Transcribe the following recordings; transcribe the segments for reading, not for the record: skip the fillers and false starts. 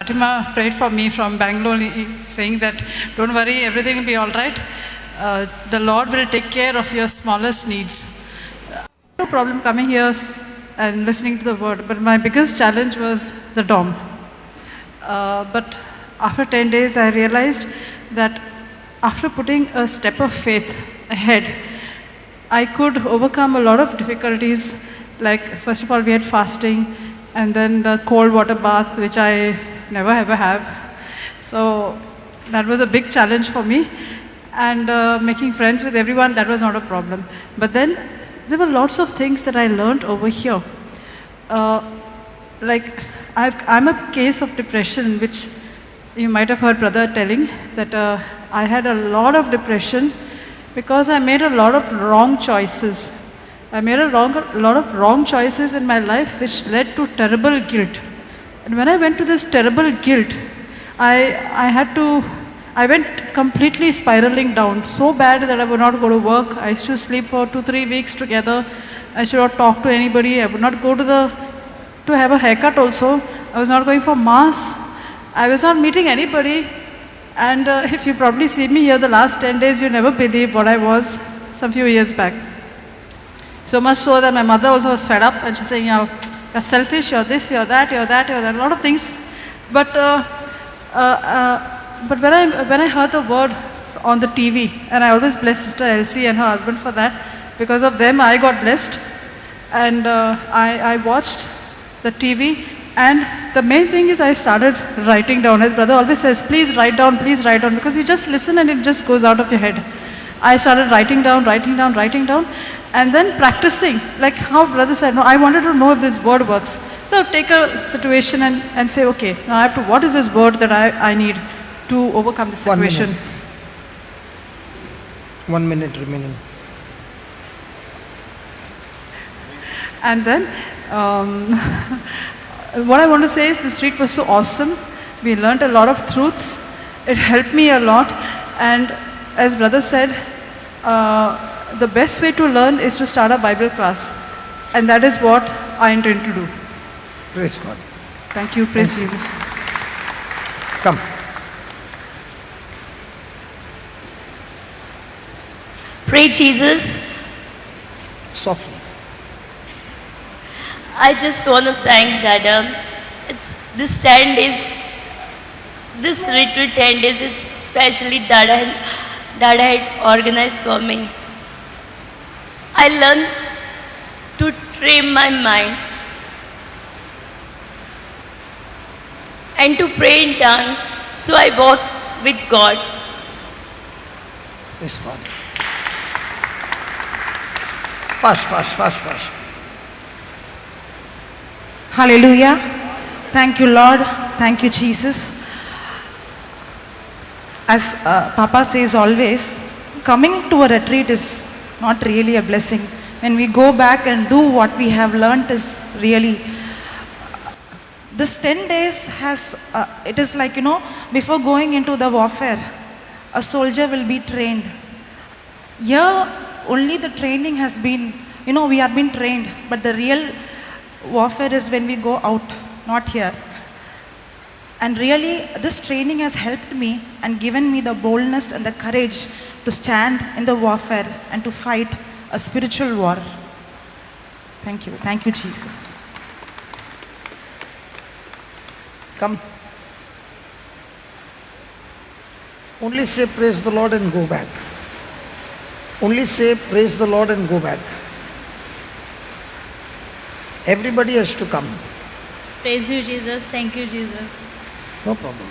Fatima prayed for me from Bangalore, saying that, don't worry, everything will be all right. The Lord will take care of your smallest needs. No problem coming here and listening to the word, but my biggest challenge was the dorm. But after 10 days, I realized that after putting a step of faith ahead, I could overcome a lot of difficulties. Like, first of all, we had fasting, and then the cold water bath, which I never ever have. So that was a big challenge for me. And making friends with everyone, that was not a problem. But then there were lots of things that I learned over here. Like, I'm a case of depression, which you might have heard brother telling, that I had a lot of depression because I made a lot of wrong choices. I made a lot of wrong choices in my life, which led to terrible guilt. And when I went to this terrible guilt, I went completely spiraling down, so bad that I would not go to work. I used to sleep for 2-3 weeks together. I should not talk to anybody. I would not go to have a haircut also. I was not going for mass. I was not meeting anybody. And if you probably see me here the last 10 days, you never believe what I was some few years back. So much so that my mother also was fed up, and she's saying, you're selfish, you're this, you're that, you're that, you're that, a lot of things. But when I heard the word on the TV, and I always bless Sister Elsie and her husband for that, because of them I got blessed. And I watched the TV, and the main thing is I started writing down. As brother always says, please write down, because you just listen and it just goes out of your head. I started writing down, and then practicing, like how brother said, no, I wanted to know if this word works. So take a situation and say, okay, now what is this word that I need to overcome this situation? 1 minute remaining. And then, what I want to say is this retreat was so awesome. We learned a lot of truths. It helped me a lot. And as brother said, the best way to learn is to start a Bible class. And that is what I intend to do. Praise God. Thank you. Praise Jesus. Come. Praise Jesus. Softly. I just want to thank Dada. This retreat 10 days is especially Dada had organized for me. I learned to train my mind and to pray in tongues, so I walk with God. Praise God. Fast. Hallelujah. Thank you, Lord. Thank you, Jesus. As Papa says always, coming to a retreat is not really a blessing. When we go back and do what we have learnt is really, this 10 days has, it is like, before going into the warfare, a soldier will be trained. Here, only the training has been, we have been trained, but the real warfare is when we go out, not here. And really, this training has helped me and given me the boldness and the courage to stand in the warfare and to fight a spiritual war. Thank you. Thank you, Jesus. Come. Only say praise the Lord and go back. Only say praise the Lord and go back. Everybody has to come. Praise you, Jesus. Thank you, Jesus. No problem.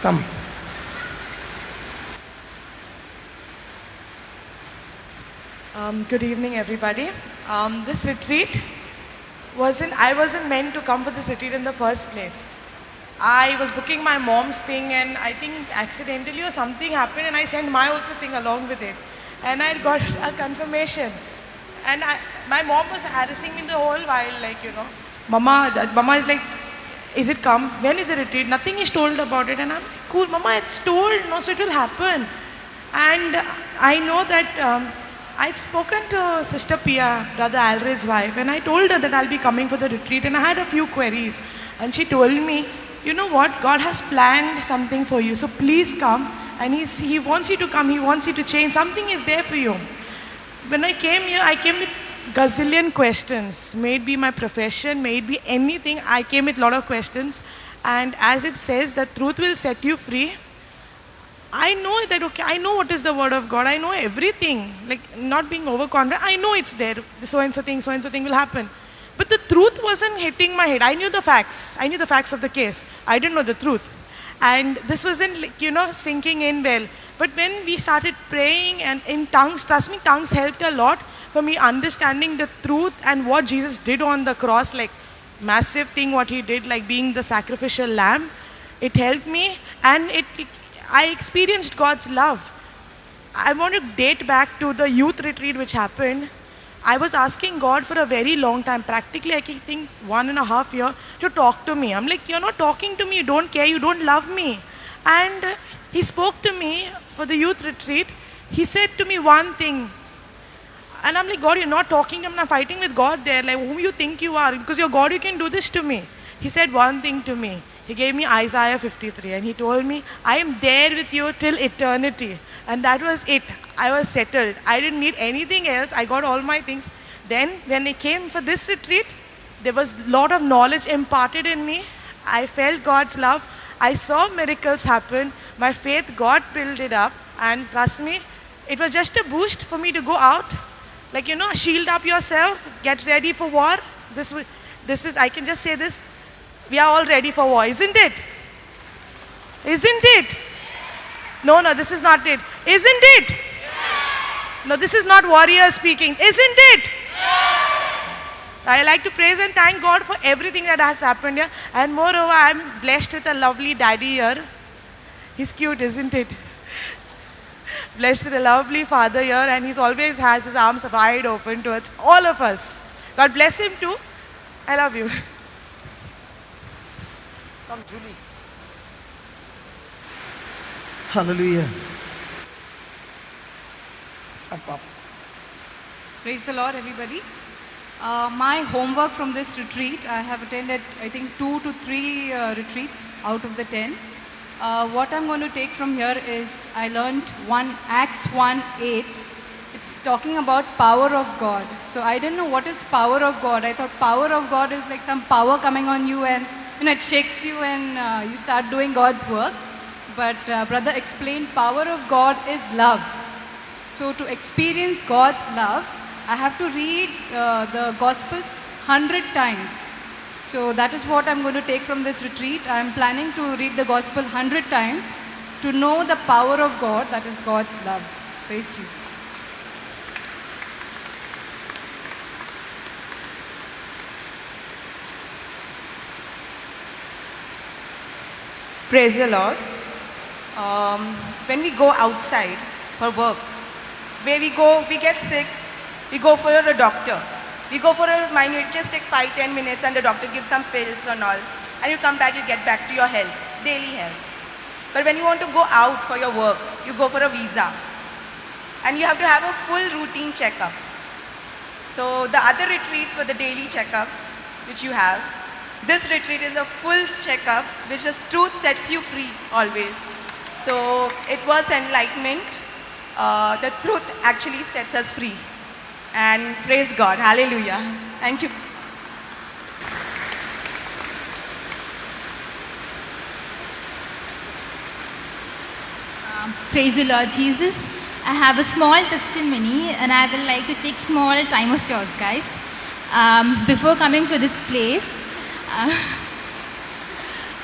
Come. Good evening, everybody. This retreat I wasn't meant to come for this retreat in the first place. I was booking my mom's thing, and I think accidentally or something happened, and I sent my also thing along with it. And I got a confirmation. And my mom was harassing me the whole while, Mama is like, is it come? When is the retreat? Nothing is told about it. And I'm like, cool, Mama, it's told, no, so it will happen. And I know that I'd spoken to Sister Pia, Brother Alred's wife, and I told her that I'll be coming for the retreat, and I had a few queries. And she told me you know what, God has planned something for you. So please come. And He wants you to come. He wants you to change. Something is there for you. When I came here, I came with gazillion questions. May it be my profession, may it be anything. I came with a lot of questions. And as it says, the truth will set you free. I know that, okay, I know what is the word of God. I know everything. Like, not being overconfident. I know it's there. So and so thing will happen. But the truth wasn't hitting my head. I knew the facts. I knew the facts of the case. I didn't know the truth. And this wasn't, like, sinking in well. But when we started praying and in tongues, trust me, tongues helped a lot for me understanding the truth and what Jesus did on the cross, like massive thing what He did, like being the sacrificial lamb. It helped me, and I experienced God's love. I want to date back to the youth retreat which happened. I was asking God for a very long time, practically I think 1.5 years, to talk to me. I'm like, you're not talking to me, you don't care, you don't love me. And He spoke to me for the youth retreat. He said to me one thing. And I'm like, God, you're not talking to me, I'm fighting with God there. Like, whom you think you are? Because you're God, you can do this to me. He said one thing to me. He gave me Isaiah 53 and He told me, I am there with you till eternity. And that was it. I was settled. I didn't need anything else. I got all my things. Then when I came for this retreat, there was a lot of knowledge imparted in me. I felt God's love. I saw miracles happen. My faith, God built it up. And trust me, it was just a boost for me to go out. Like, shield up yourself, get ready for war. This is, I can just say this, we are all ready for war, isn't it? Isn't it? No, this is not it. Isn't it? No, this is not warrior speaking. Isn't it? I like to praise and thank God for everything that has happened here. And moreover, I'm blessed with a lovely daddy here. He's cute, isn't it? Blessed with a lovely father here, and He's always has His arms wide open towards all of us. God bless him too. I love you. Come, Julie. Hallelujah. Up. Praise the Lord, everybody. My homework from this retreat, I have attended, I think, 2 to 3 retreats out of the 10. What I'm going to take from here is, I learned Acts 1:8. It's talking about power of God. So I didn't know what is power of God. I thought power of God is like some power coming on you and it shakes you and you start doing God's work. But brother explained power of God is love. So to experience God's love, I have to read the Gospels 100 times. So that is what I'm going to take from this retreat. I'm planning to read the Gospel 100 times to know the power of God, that is God's love. Praise Jesus. Praise the Lord. When we go outside for work, where we go, we get sick, we go for a doctor. We go for a minute, it just takes 5-10 minutes and the doctor gives some pills and all. And you come back, you get back to your health, daily health. But when you want to go out for your work, you go for a visa. And you have to have a full routine checkup. So the other retreats were the daily checkups, which you have. This retreat is a full checkup, which is truth sets you free always. So it was enlightenment. The truth actually sets us free. And praise God. Hallelujah. Thank you. Praise you, Lord Jesus. I have a small testimony and I will like to take small time of yours, guys. Before coming to this place,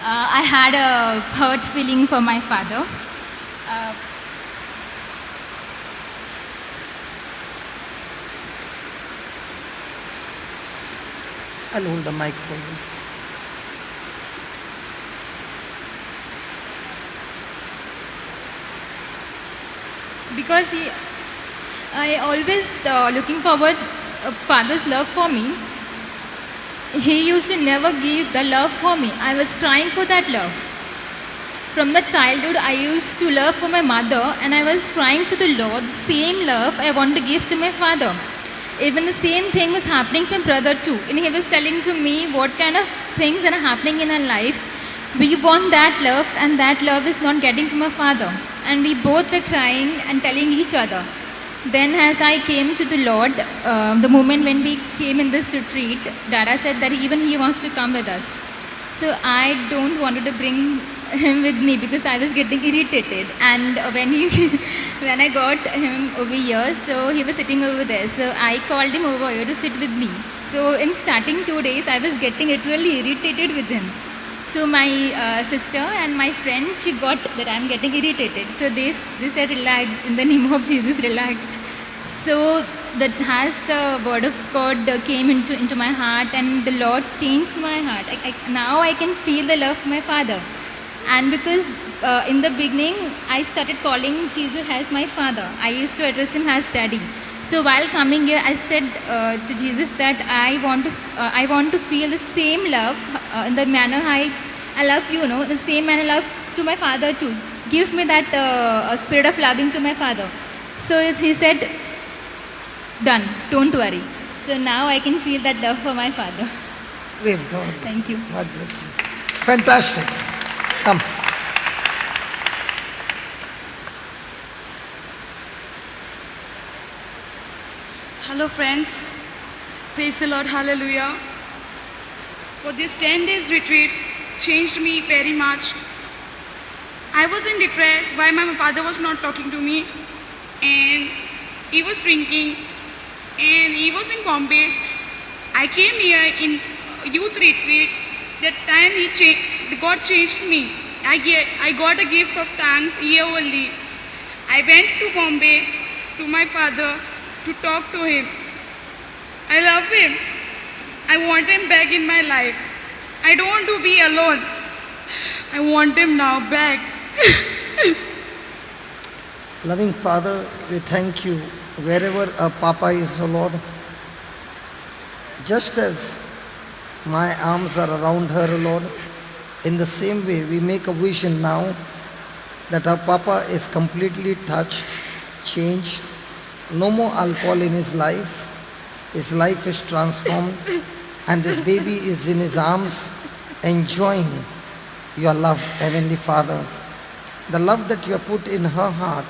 I had a hurt feeling for my father. I'll hold the mic for you. Because I always looking forward father's love for me. He used to never give the love for me. I was crying for that love. From the childhood, I used to love for my mother and I was crying to the Lord, the same love I want to give to my father. Even the same thing was happening to my brother too. And he was telling to me what kind of things are happening in our life. we want that love, and that love is not getting from our father. And we both were crying and telling each other. Then as I came to the Lord, the moment when we came in this retreat, Dada said that even he wants to come with us. So I don't wanted to bring him with me because I was getting irritated. And when I got him over here, so he was sitting over there. So I called him over here to sit with me. So in starting 2 days, I was getting literally irritated with him. So my sister and my friend, she got that I'm getting irritated. So they said, relax, in the name of Jesus, relaxed. So that has the word of God came into my heart, and the Lord changed my heart. Now I can feel the love of my Father. And because in the beginning, I started calling Jesus as my Father. I used to address him as Daddy. So while coming here, I said to Jesus that I want to feel the same love in the manner I love you, the same manner I love to my Father too. Give me that spirit of loving to my Father. So he said, done, don't worry. So now I can feel that love for my Father. Praise God. Thank you. God bless you. Fantastic. Come. Hello friends, praise the Lord, hallelujah. For this 10 days retreat changed me very much. I wasn't depressed why my father was not talking to me, and he was drinking, and he was in Bombay. I came here in youth retreat. That time God changed me. I got a gift of thanks here only. I went to Bombay to my father to talk to him. I love him. I want him back in my life. I don't want to be alone. I want him now back. Loving Father, we thank you wherever our Papa is, O Lord. Just as my arms are around her, O Lord, in the same way we make a vision now that our Papa is completely touched, changed. No more alcohol in his life. His life is transformed, and this baby is in his arms enjoying your love, Heavenly Father. The love that you have put in her heart,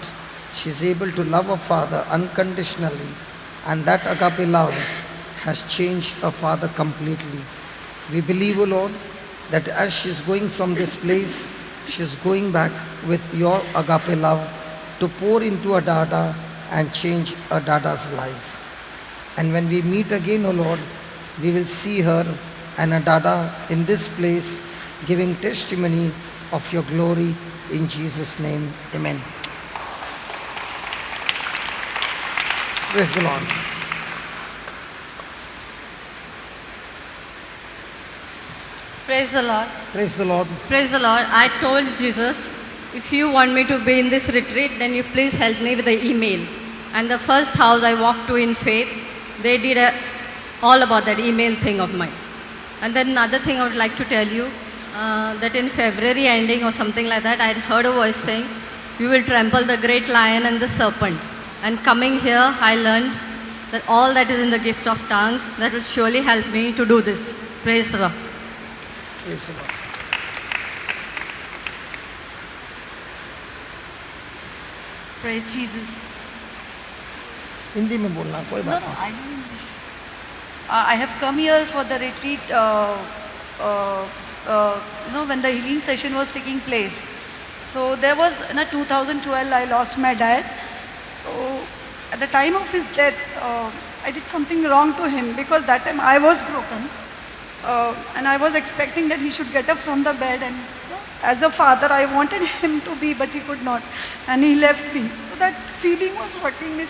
she is able to love her Father unconditionally, and that agape love has changed her Father completely. We believe, O Lord, that as she is going from this place, she is going back with your agape love to pour into a Dada and change a Dada's life. And when we meet again, O Lord, we will see her and a Dada in this place giving testimony of your glory in Jesus' name. Amen. Praise the Lord. Praise the Lord. Praise the Lord. Praise the Lord. I told Jesus, if you want me to be in this retreat, then you please help me with the email. And the first house I walked to in faith, they did all about that email thing of mine. And then another thing I would like to tell you, that in February ending or something like that, I had heard a voice saying, we will trample the great lion and the serpent. And coming here, I learned that all that is in the gift of tongues, that will surely help me to do this. Praise the Lord. Praise the Lord. Praise Jesus. Hindi में बोलना कोई No, बात no, नहीं. I know English. I have come here for the retreat, when the healing session was taking place. So there was, in 2012, I lost my dad. So at the time of his death, I did something wrong to him because that time I was broken. And I was expecting that he should get up from the bed, and as a father I wanted him to be, but he could not, and he left me. So that feeling was hurting me.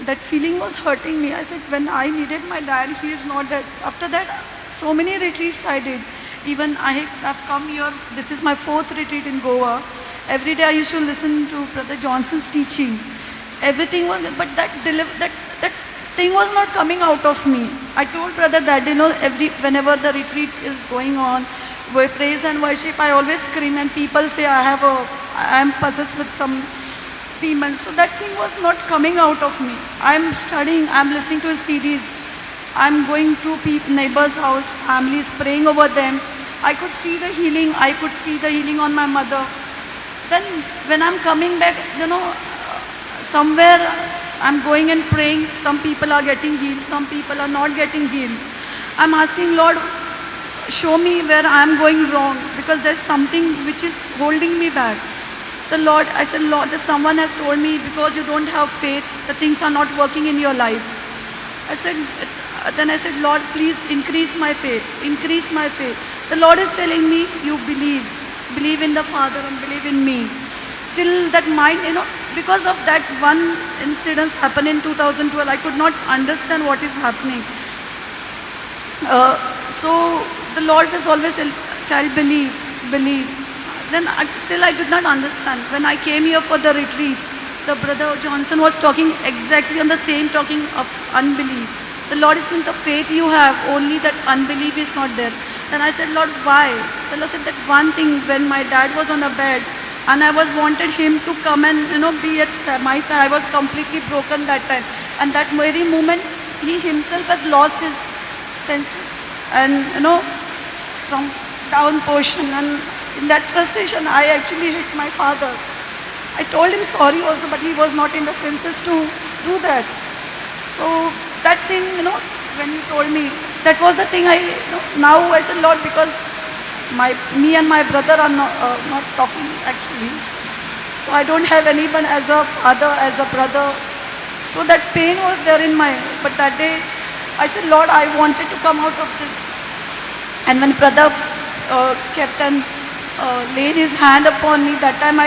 That feeling was hurting me. I said, when I needed my dad, he is not there. After that, so many retreats I did. Even I have come here, this is my 4th retreat in Goa. Every day I used to listen to Brother Johnson's teaching. Everything was, but that thing was not coming out of me. I told Brother that, whenever the retreat is going on, with praise and worship, I always scream, and people say I am possessed with some demons. So that thing was not coming out of me. I'm studying, I'm listening to his CDs. I'm going to neighbors' house, families, praying over them. I could see the healing. I could see the healing on my mother. Then when I'm coming back, somewhere I'm going and praying. Some people are getting healed. Some people are not getting healed. I'm asking, Lord, show me where I'm going wrong, because there's something which is holding me back. I said, Lord, someone has told me, because you don't have faith, the things are not working in your life. Then I said, Lord, please increase my faith. Increase my faith. The Lord is telling me, you believe. Believe in the Father and believe in me. Still that mind, because of that one incident happened in 2012, I could not understand what is happening. So the Lord was always a child, believe. Then still I did not understand. When I came here for the retreat, the brother Johnson was talking exactly on the same, talking of unbelief. The Lord is saying, the faith you have, only that unbelief is not there. Then I said, Lord, why? The Lord said that one thing, when my dad was on a bed and I wanted him to come and be at my side, I was completely broken that time. And that very moment, he himself has lost his senses and from down portion. And in that frustration, I actually hit my father. I told him sorry also, but he was not in the senses to do that. So that thing, when he told me, that was the thing now I said, Lord, because me and my brother are not talking actually. So I don't have anyone as a father, as a brother. So that pain was there in but that day I said, Lord, I wanted to come out of this. And when brother kept and laid his hand upon me, that time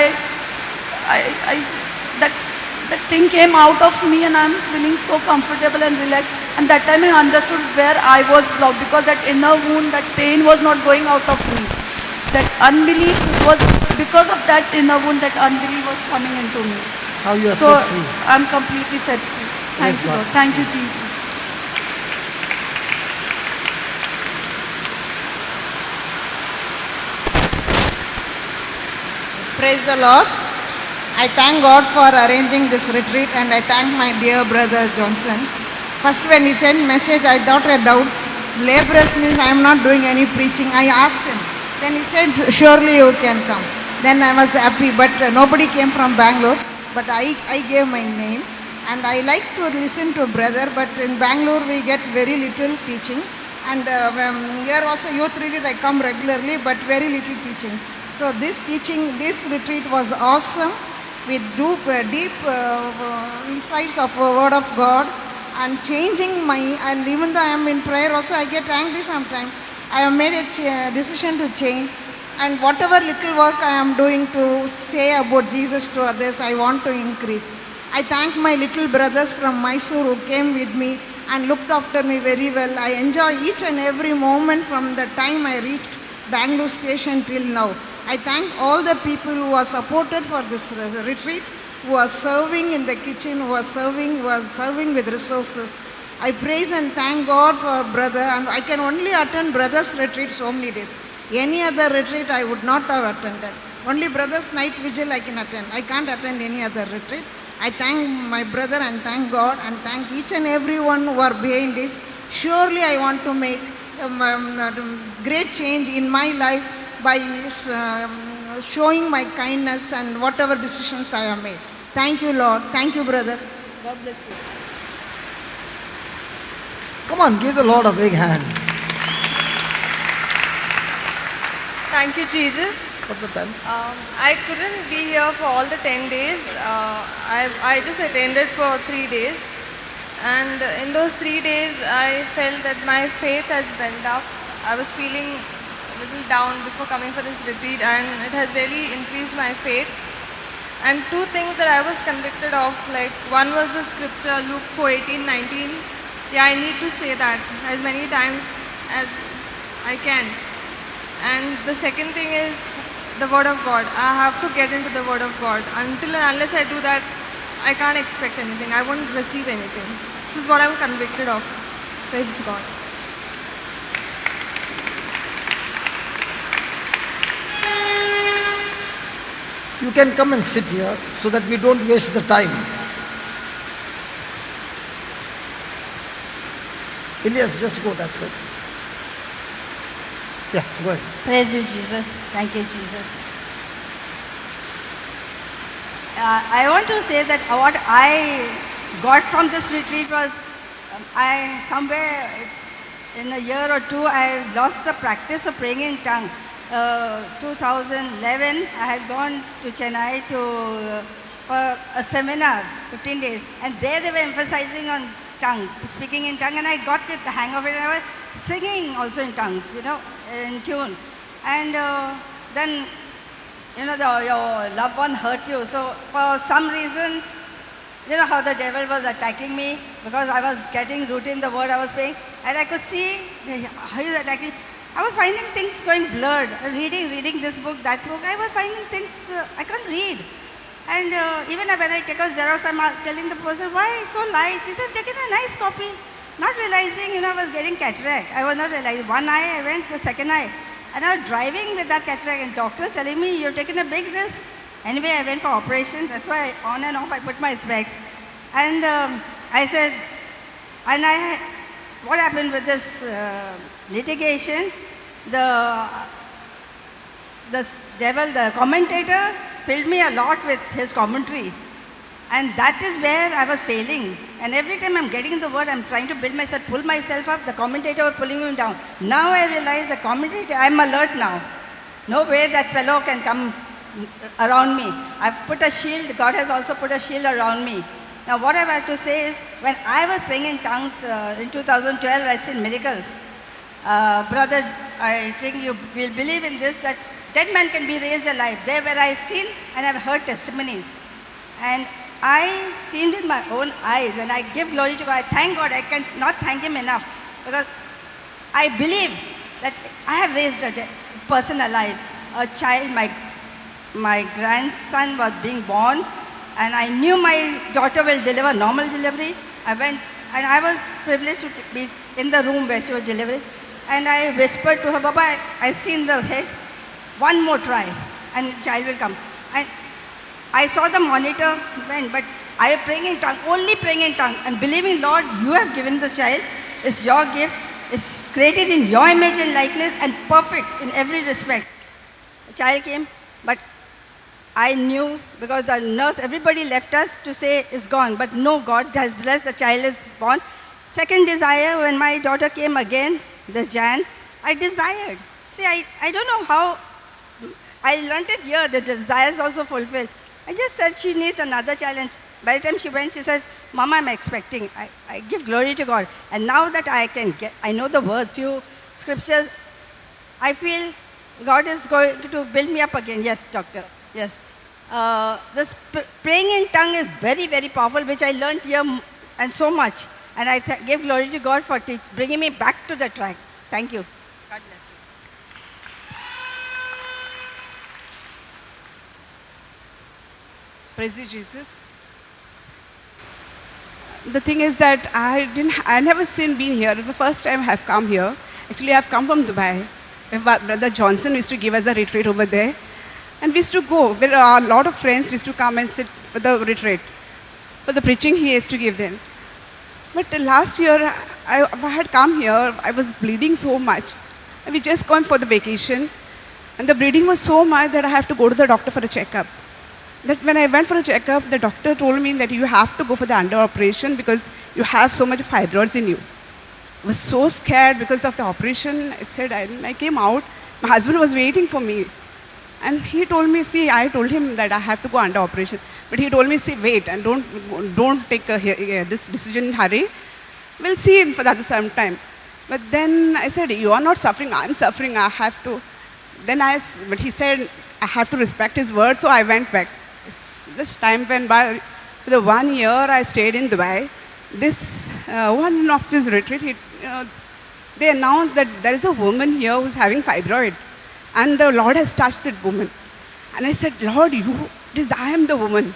that thing came out of me, and I'm feeling so comfortable and relaxed. And that time I understood where I was blocked, because that inner wound, that pain was not going out of me. That unbelief was, because of that inner wound, that unbelief was coming into me. Now you are So set free. I'm completely set free. Thank Praise you, God. Lord. Thank you, Jesus. Praise the Lord. I thank God for arranging this retreat, and I thank my dear brother Johnson. First, when he sent message, I thought a doubt. Laborers means I am not doing any preaching. I asked him. Then he said, surely you can come. Then I was happy, but nobody came from Bangalore. But I gave my name, and I like to listen to brother, but in Bangalore we get very little teaching. And here also youth retreat I come regularly, but very little teaching. So this retreat was awesome, with deep insights of the Word of God, and changing and even though I am in prayer also, I get angry sometimes. I have made a decision to change, and whatever little work I am doing to say about Jesus to others, I want to increase. I thank my little brothers from Mysore who came with me and looked after me very well. I enjoy each and every moment from the time I reached Bangalore station till now. I thank all the people who are supported for this retreat, who are serving in the kitchen, who are serving with resources. I praise and thank God for brother, and I can only attend brother's retreat so many days. Any other retreat I would not have attended. Only brother's night vigil I can attend. I can't attend any other retreat. I thank my brother and thank God and thank each and everyone who are behind this. Surely I want to make great change in my life by showing my kindness and whatever decisions I have made. Thank you, Lord. Thank you, brother. God bless you. Come on, give the Lord a big hand. Thank you, Jesus. What's the time? I couldn't be here for all the 10 days. I just attended for 3 days. And in those 3 days, I felt that my faith has bent up. I was feeling a little down before coming for this retreat, and it has really increased my faith. And two things that I was convicted of, like one was the scripture, Luke 4:18-19. Yeah, I need to say that as many times as I can. And the second thing is the Word of God. I have to get into the Word of God. Until and unless I do that, I can't expect anything. I won't receive anything. This is what I'm convicted of. Praise God. You can come and sit here so that we don't waste the time. Ilyas, just go, that's it. Yeah, go ahead. Praise you, Jesus. Thank you, Jesus. I want to say that what I got from this retreat was, I somewhere in a year or two, I lost the practice of praying in tongue. 2011, I had gone to Chennai for a seminar, 15 days, and there they were emphasizing on tongue, speaking in tongue, and I got the hang of it, and I was singing also in tongues, in tune. And then, your loved one hurt you. So for some reason, you know how the devil was attacking me because I was getting rooted in the word I was praying, and I could see how he was attacking. I was finding things going blurred. Reading this book, that book, I was finding things I can't read. And even when I take a Xerox, I'm telling the person, why so light? She said, taken a nice copy. Not realizing, I was getting cataract. I was not realizing. One eye, I went, the second eye. And I was driving with that cataract, and doctors telling me, you're taking a big risk. Anyway, I went for operation. That's why on and off I put my specs. And I said, what happened with this litigation? The devil, the commentator, filled me a lot with his commentary. And that is where I was failing. And every time I'm getting the word, I'm trying to build myself, pull myself up, the commentator was pulling me down. Now I realize the commentator, I'm alert now. No way that fellow can come around me. I've put a shield, God has also put a shield around me. Now what I have to say is, when I was praying in tongues in 2012, I seen miracle. Brother, I think you will believe in this, that dead man can be raised alive. There where I've seen and I've heard testimonies. And I seen with my own eyes, and I give glory to God. I thank God. I cannot thank Him enough, because I believe that I have raised a person alive, a child. My grandson was being born, and I knew my daughter will deliver normal delivery. I went, and I was privileged to be in the room where she was delivering, and I whispered to her, Baba, I seen the head. One more try, and the child will come. And I saw the monitor went, but I am praying in tongue, only praying in tongue, and believing, Lord, you have given this child. It's your gift. It's created in your image and likeness, and perfect in every respect. The child came, but I knew, because the nurse, everybody left us to say it's gone. But no, God has blessed, the child is born. Second desire, when my daughter came again, this Jan, I desired. See, I don't know how, I learned it here, the desires also fulfilled. I just said she needs another challenge. By the time she went, she said, Mama, I'm expecting. I give glory to God. And now that I know the word, few scriptures, I feel God is going to build me up again. Yes, doctor. Yes. This praying in tongue is very, very powerful, which I learned here and so much. And I give glory to God for bringing me back to the track. Thank you. God bless you. Praise you, Jesus. The thing is that I never been here. The first time I have come here. Actually, I have come from Dubai. Brother Johnson used to give us a retreat over there. And we used to go. There are a lot of friends. We used to come and sit for the retreat. For the preaching, he used to give them. But last year, I had come here. I was bleeding so much. And we just gone for the vacation. And the bleeding was so much that I have to go to the doctor for a checkup. That when I went for a checkup, the doctor told me that you have to go for the under operation because you have so much fibroids in you. I was so scared because of the operation. I said, I came out. My husband was waiting for me. And he told me, see, I told him that I have to go under operation. But he told me, see, wait, and don't take this decision in hurry. We'll see for that some time. But then I said, you are not suffering, I'm suffering, I have to. But he said, I have to respect his word, so I went back. This time went by. For the 1 year I stayed in Dubai. This one of his retreat, they announced that there is a woman here who's having fibroid. And the Lord has touched that woman. And I said, Lord, I am the woman.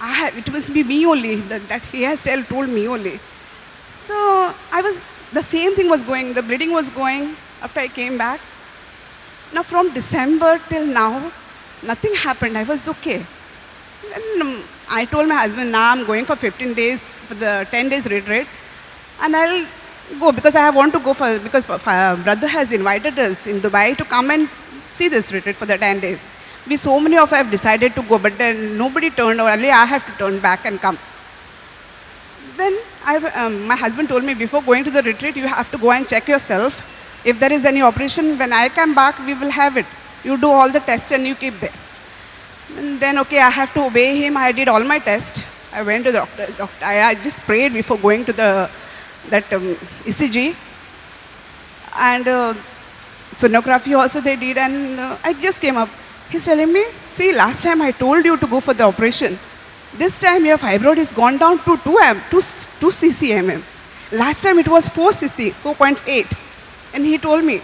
It must be me only, that he has told me only. So the same thing was going, the bleeding was going after I came back. Now from December till now, nothing happened, I was okay. Then I told my husband, now I'm going for 15 days, for the 10 days retreat. And go because I want to go because brother has invited us in Dubai to come and see this retreat for the 10 days. We so many of us have decided to go, but then nobody turned, or only I have to turn back and come. Then my husband told me, before going to the retreat, you have to go and check yourself. If there is any operation, when I come back, we will have it. You do all the tests and you keep there. And then, okay, I have to obey him. I did all my tests. I went to the doctor. I just prayed before going to that ECG. And sonography also they did. And I just came up. He's telling me, see, last time I told you to go for the operation. This time your fibroid is gone down to 2 ccmm. Last time it was 4 cc, 4.8. And he told me,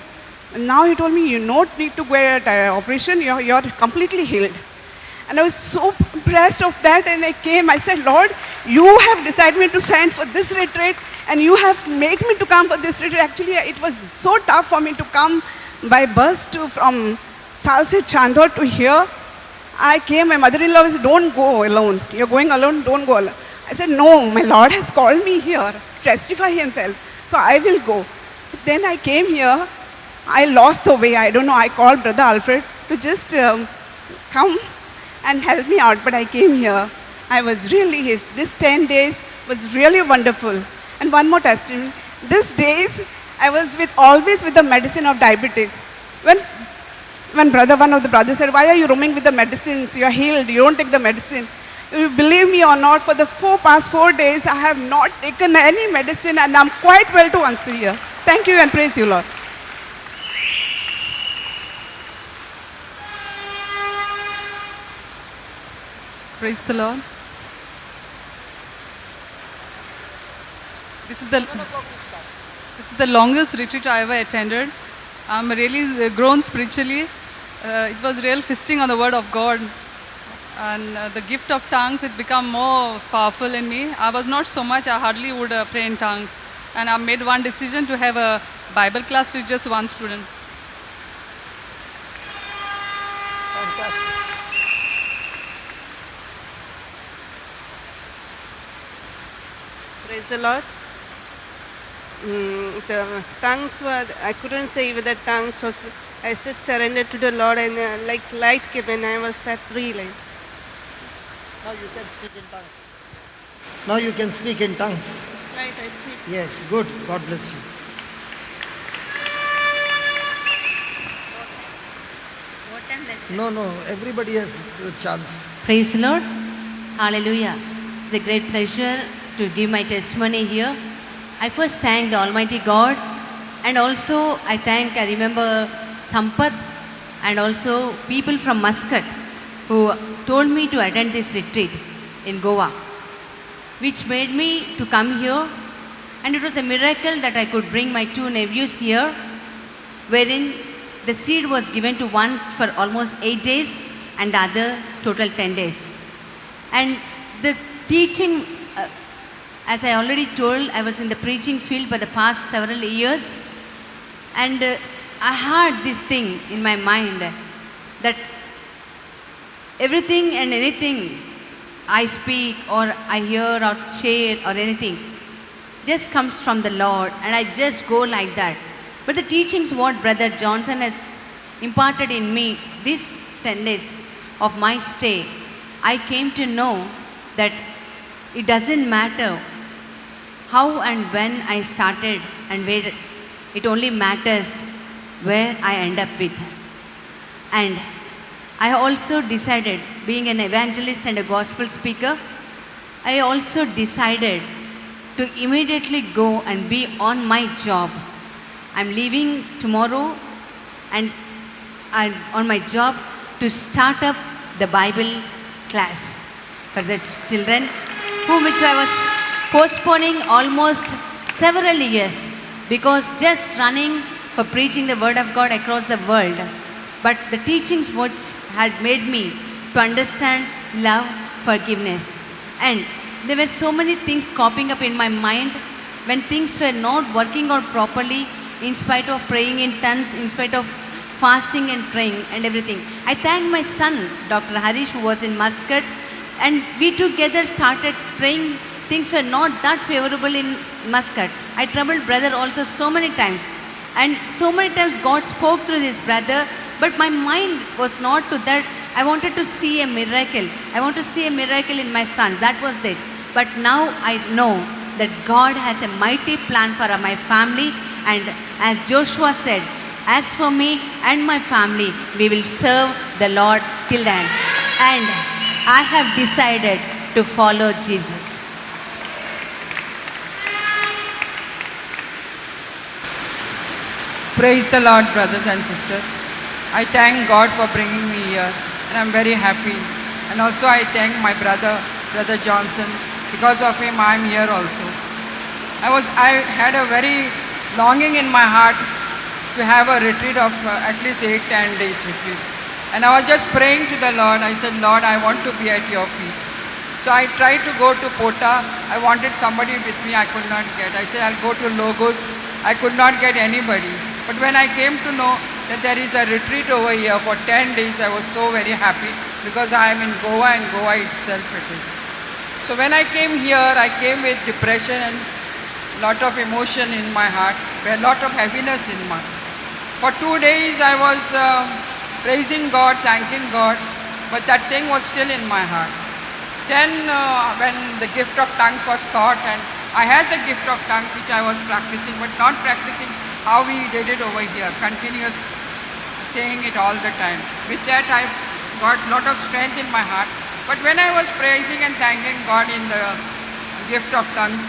now he told me, you don't need to go at operation, you're completely healed. And I was so impressed of that, and I came, I said, Lord, you have decided me to send for this retreat, and you have made me to come for this retreat. Actually, it was so tough for me to come by bus from Salsi Chandor to here. I came, my mother-in-law said, don't go alone. You're going alone, don't go alone. I said, no, my Lord has called me here to testify himself, so I will go. But then I came here, I lost the way, I don't know, I called Brother Alfred to just come and help me out, but I came here. I was really, this 10 days was really wonderful. And one more testimony, these days I was always with the medicine of diabetes. When one of the brothers said, why are you roaming with the medicines? You are healed, you don't take the medicine. You believe me or not, for the past 4 days, I have not taken any medicine and I'm quite well to answer here. Thank you and praise you, Lord. Praise the Lord. This is the longest retreat I ever attended. I'm really grown spiritually. It was real feasting on the word of God. And the gift of tongues, it became more powerful in me. I was not so much, I hardly would pray in tongues. And I made one decision to have a Bible class with just one student. Fantastic. Praise the Lord. The tongues were, I couldn't say with the tongues, was, I just surrendered to the Lord, and like light came and I was set free. Like. Now you can speak in tongues. Now you can speak in tongues. It's light, I speak. Yes, good. God bless you. No, everybody has a chance. Praise the Lord. Hallelujah. It's a great pleasure to give my testimony here. I first thank the Almighty God, and also I remember Sampath and also people from Muscat who told me to attend this retreat in Goa, which made me to come here. And it was a miracle that I could bring my 2 nephews here, wherein the seed was given to one for almost 8 days and the other total 10 days. And the teaching, as I already told, I was in the preaching field for the past several years, and I had this thing in my mind that everything and anything I speak or I hear or share or anything just comes from the Lord, and I just go like that. But the teachings what Brother Johnson has imparted in me these 10 days of my stay, I came to know that it doesn't matter how and when I started and where, it only matters where I end up with. And I also decided, being an evangelist and a gospel speaker, I also decided to immediately go and be on my job. I'm leaving tomorrow and I'm on my job to start up the Bible class for the children, which I was postponing almost several years, because just running for preaching the word of God across the world. But the teachings which had made me to understand love, forgiveness. And there were so many things popping up in my mind when things were not working out properly, in spite of praying in tongues, in spite of fasting and praying and everything. I thank my son, Dr. Harish, who was in Muscat, and we together started praying. Things were not that favorable in Muscat. I troubled brother also so many times. And so many times God spoke through this brother, but my mind was not to that. I wanted to see a miracle. I want to see a miracle in my son. That was it. But now I know that God has a mighty plan for my family. And as Joshua said, as for me and my family, we will serve the Lord till the end. And I have decided to follow Jesus. Praise the Lord, brothers and sisters. I thank God for bringing me here, and I'm very happy. And also I thank my brother Johnson. Because of him, I'm here also. I had a very longing in my heart to have a retreat of at least 8-10 days retreat. And I was just praying to the Lord. I said, Lord, I want to be at your feet. So I tried to go to Pota. I wanted somebody with me. I could not get. I said, I'll go to Logos. I could not get anybody. But when I came to know that there is a retreat over here for 10 days, I was so very happy because I am in Goa, and Goa itself it is. So when I came here, I came with depression and lot of emotion in my heart, a lot of heaviness in my heart. For 2 days I was praising God, thanking God, but that thing was still in my heart. Then when the gift of tongues was taught, and I had the gift of tongues which I was practicing, but not practicing how we did it over here, continuous saying it all the time. With that I got a lot of strength in my heart. But when I was praising and thanking God in the gift of tongues,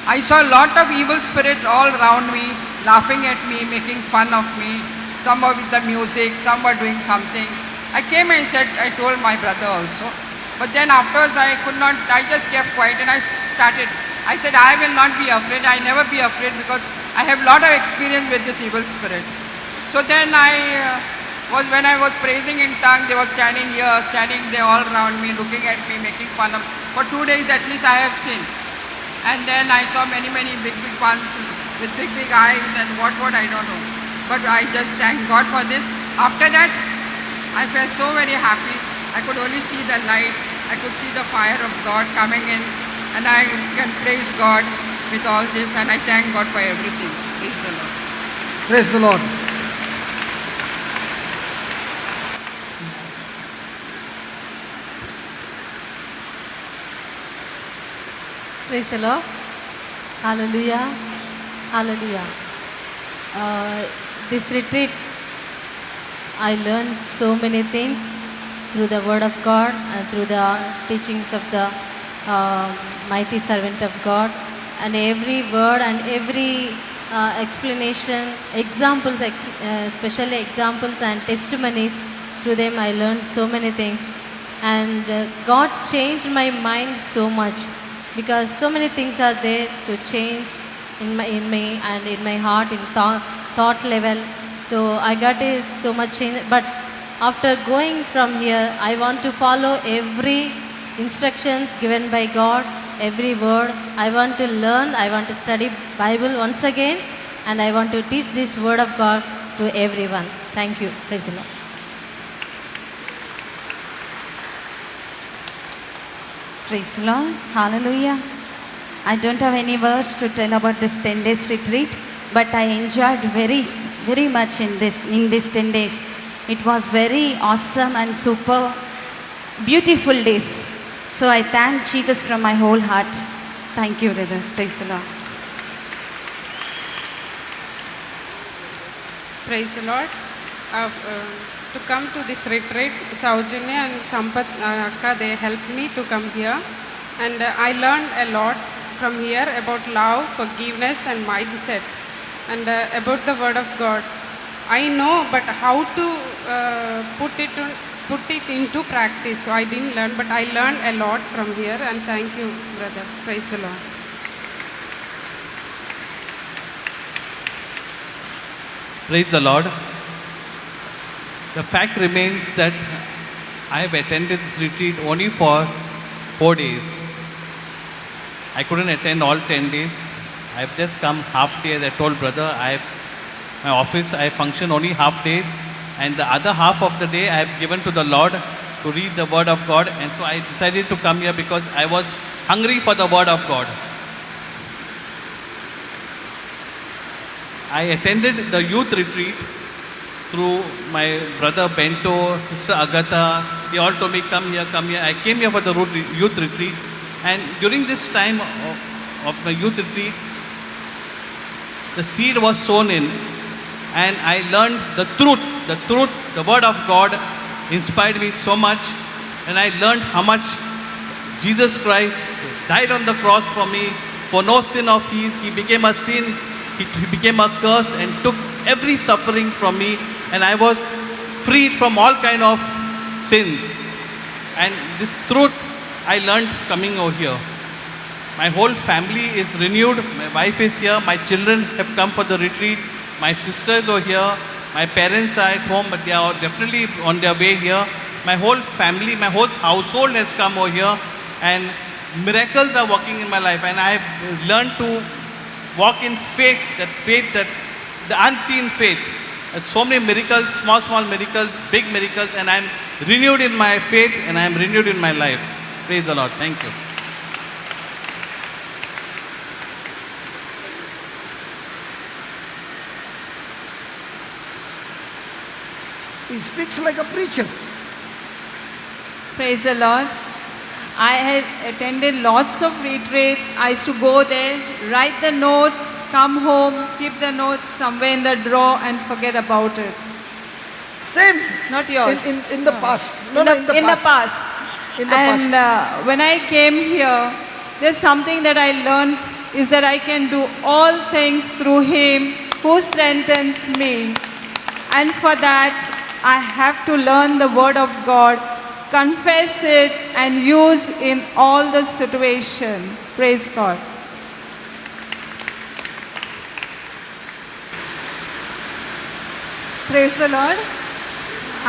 I saw a lot of evil spirits all around me, laughing at me, making fun of me. Some were with the music, some were doing something. I came and said, I told my brother also. But then afterwards I just kept quiet, and I said, I will not be afraid, I never be afraid, because I have a lot of experience with this evil spirit. So then when I was praising in tongue, they were standing here, standing there all around me, looking at me, making fun of me. For 2 days at least I have seen. And then I saw many big ones with big eyes and what I don't know. But I just thank God for this. After that, I felt so very happy. I could only see the light. I could see the fire of God coming in. And I can praise God with all this. And I thank God for everything. Praise the Lord. Praise the Lord. Praise the Lord. Hallelujah. Hallelujah. This retreat, I learned so many things through the Word of God and through the teachings of the mighty servant of God. And every word and every explanation, examples, especially examples and testimonies, through them I learned so many things. And God changed my mind so much, because so many things are there to change in me and in my heart, in thought level. So I got so much change. But after going from here, I want to follow every instructions given by God, every word. I want to learn, I want to study Bible once again, and I want to teach this word of God to everyone. Thank you. Praise the Lord. Praise the Lord. Hallelujah. I don't have any words to tell about this 10 days retreat, but I enjoyed very much in this 10 days. It was very awesome and super beautiful days. So I thank Jesus from my whole heart. Thank you, brother. Praise the Lord. Praise the Lord. To come to this retreat, Saujanya and Sampath Akka, they helped me to come here. And I learned a lot from here about love, forgiveness and mindset, and about the Word of God. I know, but how to put it into practice. So I didn't learn, but I learned a lot from here, and thank you, brother. Praise the Lord. Praise the Lord. The fact remains that I have attended this retreat only for 4 days. I couldn't attend all 10 days. I have just come half day. As I told brother, my office, I function only half days, and the other half of the day I have given to the Lord to read the Word of God. And so I decided to come here because I was hungry for the Word of God. I attended the youth retreat through my brother Bento, sister Agatha. They all told me, come here, come here. I came here for the youth retreat. And during this time of my youth retreat, the seed was sown in. And I learned the truth, the word of God inspired me so much. And I learned how much Jesus Christ died on the cross for me. For no sin of his, he became a sin, he became a curse and took every suffering from me. And I was freed from all kind of sins. And this truth I learned coming over here. My whole family is renewed. My wife is here. My children have come for the retreat. My sisters are here. My parents are at home, but they are definitely on their way here. My whole family, my whole household has come over here. And miracles are working in my life. And I have learned to walk in faith, that the unseen faith. So many miracles, small miracles, big miracles, and I'm renewed in my faith and I'm renewed in my life. Praise the Lord. Thank you. He speaks like a preacher. Praise the Lord. I had attended lots of retreats. I used to go there, write the notes, come home, keep the notes somewhere in the drawer and forget about it. Same. Not yours. In the past. No, in the past. In the and past. When I came here, there's something that I learned is that I can do all things through Him who strengthens me. And for that, I have to learn the Word of God, confess it, and use in all the situation. Praise God. Praise the Lord.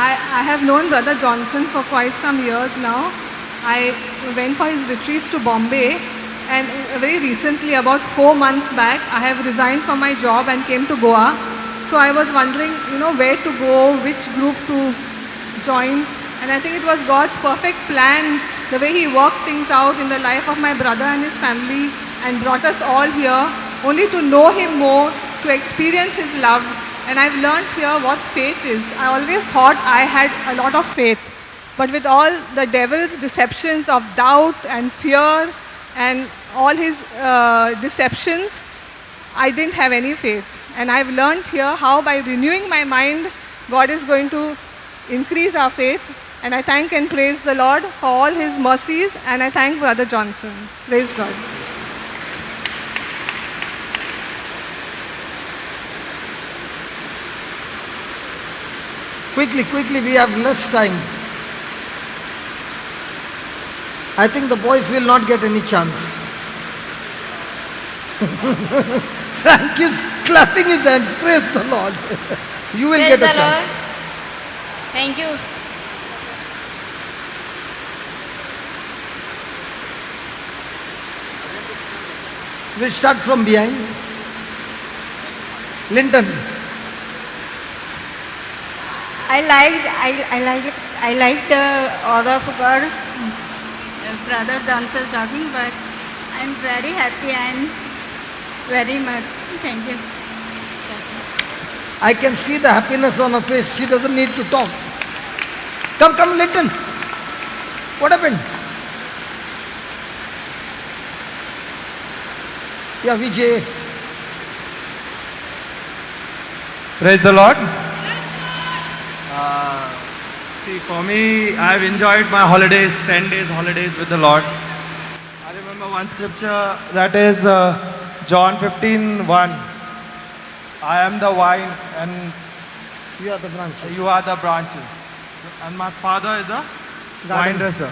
I have known Brother Johnson for quite some years now. I went for his retreats to Bombay, and very recently, about 4 months back, I have resigned from my job and came to Goa. So I was wondering, where to go, which group to join. And I think it was God's perfect plan, the way He worked things out in the life of my brother and his family and brought us all here, only to know Him more, to experience His love. And I've learned here what faith is. I always thought I had a lot of faith. But with all the devil's deceptions of doubt and fear and all his deceptions, I didn't have any faith. And I've learned here how by renewing my mind, God is going to increase our faith. And I thank and praise the Lord for all His mercies. And I thank Brother Johnson. Praise God. Quickly, we have less time. I think the boys will not get any chance. Frank is clapping his hands. Praise the Lord. You will Praise get a the chance. Lord. Thank you. We'll start from behind. Linton. I liked the order of God, Brother Johnson talking, but I'm very happy and very much. Thank you. I can see the happiness on her face. She doesn't need to talk. Come, Linton. What happened? Yeah, Vijay. Praise the Lord. See, for me, I've enjoyed my holidays, 10 days holidays with the Lord. I remember one scripture that is John 15:1. I am the vine and you are the branches. You are the branches. And my Father is a vine dresser.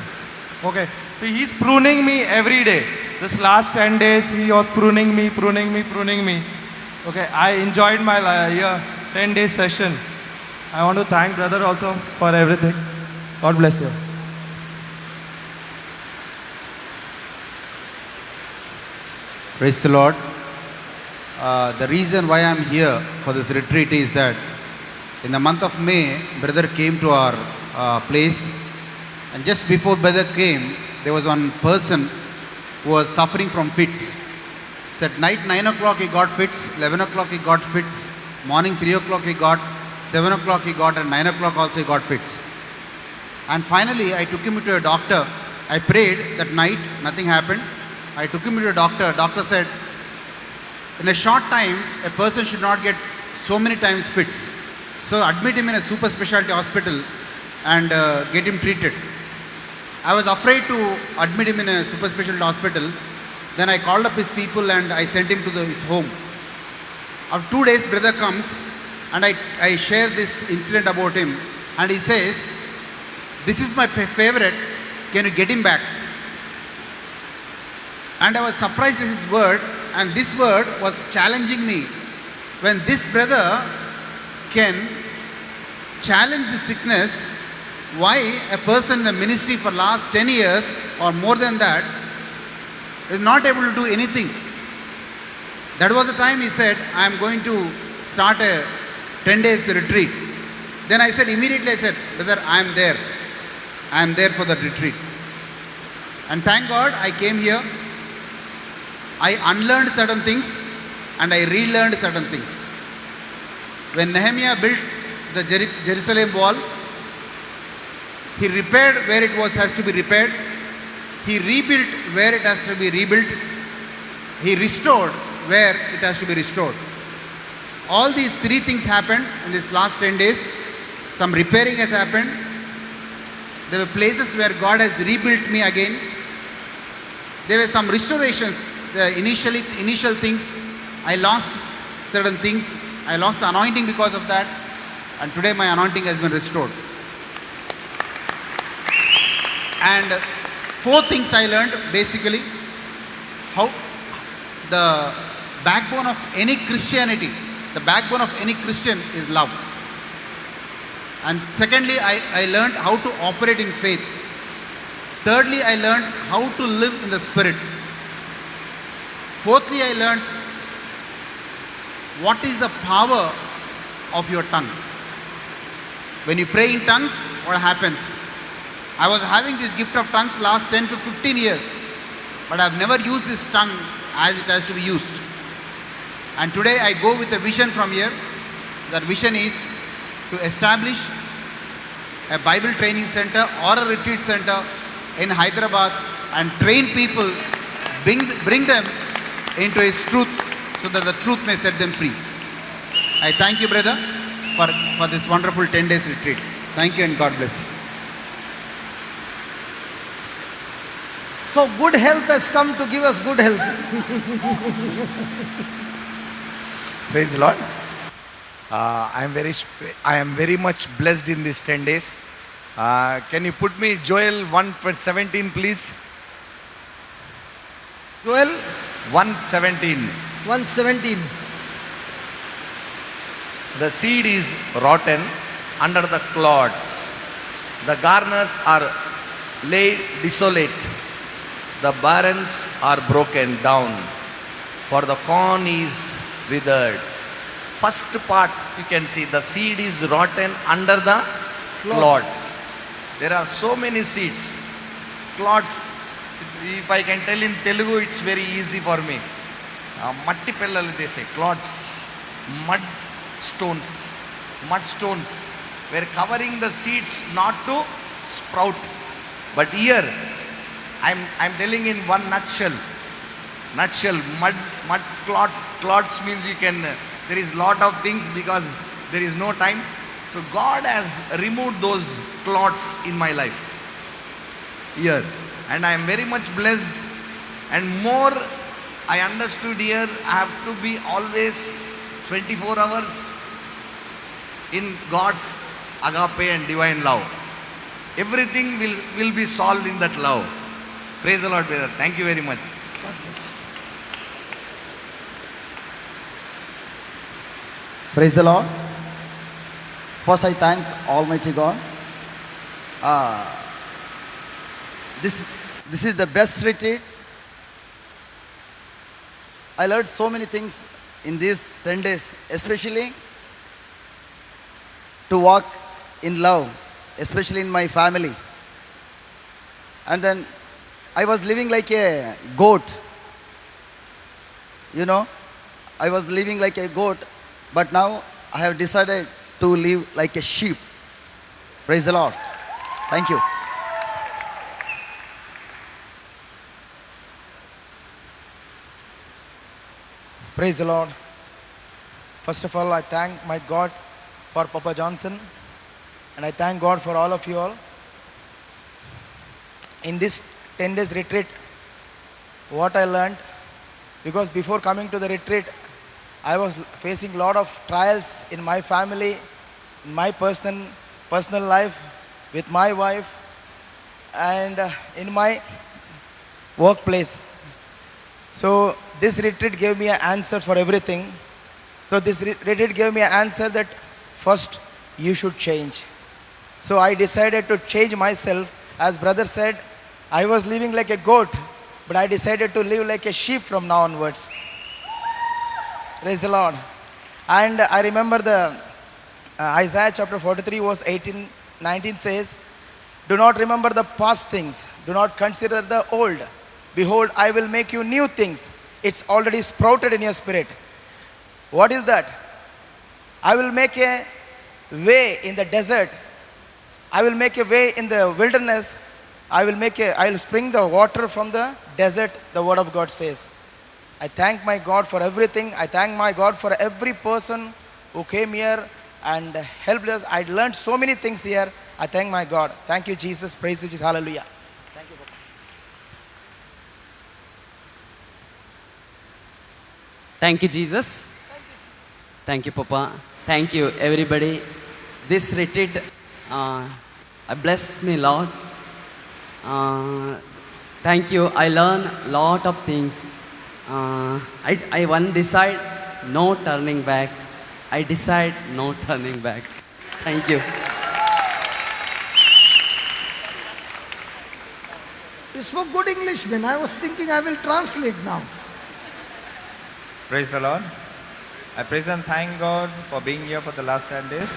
Okay. So He's pruning me every day. This last 10 days, He was pruning me. Okay. I enjoyed my 10-day session. I want to thank brother also for everything. God bless you. Praise the Lord. The reason why I'm here for this retreat is that in the month of May, brother came to our place, and just before brother came, there was one person who was suffering from fits. So at night 9 o'clock he got fits, 11 o'clock he got fits, morning 3 o'clock he got, 7 o'clock he got, and 9 o'clock also he got fits. And finally I took him to a doctor. I prayed that night, nothing happened. I took him to a doctor. Doctor said, in a short time, a person should not get so many times fits. So admit him in a super specialty hospital and get him treated. I was afraid to admit him in a super specialty hospital. Then I called up his people and I sent him to his home. After 2 days, brother comes and I share this incident about him. And he says, this is my favorite, can you get him back? And I was surprised with his word, and this word was challenging me. When this brother can challenge the sickness, why a person in the ministry for last 10 years or more than that is not able to do anything? That was the time he said, I am going to start a 10 days retreat. Then I said, immediately I said, brother, I am there. I am there for the retreat. And thank God I came here. I unlearned certain things and I relearned certain things. When Nehemiah built the Jerusalem wall, he repaired where it has to be repaired. He rebuilt where it has to be rebuilt. He restored where it has to be restored. All these three things happened in this last 10 days. Some repairing has happened. There were places where God has rebuilt me again. There were some restorations. The initial things, I lost certain things. I lost the anointing because of that. And today my anointing has been restored. And four things I learned basically. How the backbone of any Christianity, the backbone of any Christian is love. And secondly, I learned how to operate in faith. Thirdly, I learned how to live in the Spirit. Fourthly, I learned what is the power of your tongue. When you pray in tongues, what happens? I was having this gift of tongues last 10 to 15 years, but I have never used this tongue as it has to be used. And today I go with a vision from here. That vision is to establish a Bible training center or a retreat center in Hyderabad and train people, bring them into His truth so that the truth may set them free. I thank you, brother, for this wonderful 10 days retreat. Thank you and God bless you. So good health has come to give us good health. Praise the Lord. I am very much blessed in these 10 days. Can you put me Joel 1:17, please? Joel 1:17. 1:17. The seed is rotten under the clods. The garners are laid desolate. The barns are broken down, for the corn is withered. First part you can see the seed is rotten under the clods. There are so many seeds. Clods, if I can tell in Telugu, it's very easy for me. Matti pellalu they say, clods, mud stones were covering the seeds not to sprout. But here, I'm telling in one nutshell, mud clods means you can, there is lot of things because there is no time. So God has removed those clods in my life here. And I am very much blessed. And more I understood here, I have to be always 24 hours in God's agape and divine love. Everything will be solved in that love. Praise the Lord, brother. Thank you very much. Praise the Lord. First, I thank Almighty God. This is the best retreat. I learned so many things in these 10 days, especially to walk in love, especially in my family. And then I was living like a goat. you know, I was living like a goat, but now I have decided to live like a sheep. Praise the Lord. Thank you. Praise the Lord. First of all, I thank my God for Papa Johnson, and I thank God for all of you all. In this 10 days retreat, what I learned, because before coming to the retreat, I was facing a lot of trials in my family, in my personal life, with my wife, and in my workplace. So this retreat gave me an answer for everything. So this retreat gave me an answer that first you should change. So I decided to change myself. As brother said, I was living like a goat, but I decided to live like a sheep from now onwards. Praise the Lord. And I remember the Isaiah chapter 43 verse 18, 19 says, do not remember the past things. Do not consider the old. Behold, I will make you new things. It's already sprouted in your spirit. What is that? I will make a way in the desert. I will make a way in the wilderness. I will spring the water from the desert, the word of God says. I thank my God for everything. I thank my God for every person who came here and helped us. I learned so many things here. I thank my God. Thank you, Jesus. Praise you, Jesus. Hallelujah. Thank you, Papa. Thank you, Jesus. Thank you, Papa. Thank you, everybody. This retreat bless me, Lord. Thank you. I learned a lot of things. I one decide no turning back. I decide no turning back. Thank you. You spoke good English, man. I was thinking I will translate now. Praise the Lord. I praise and thank God for being here for the last 10 days,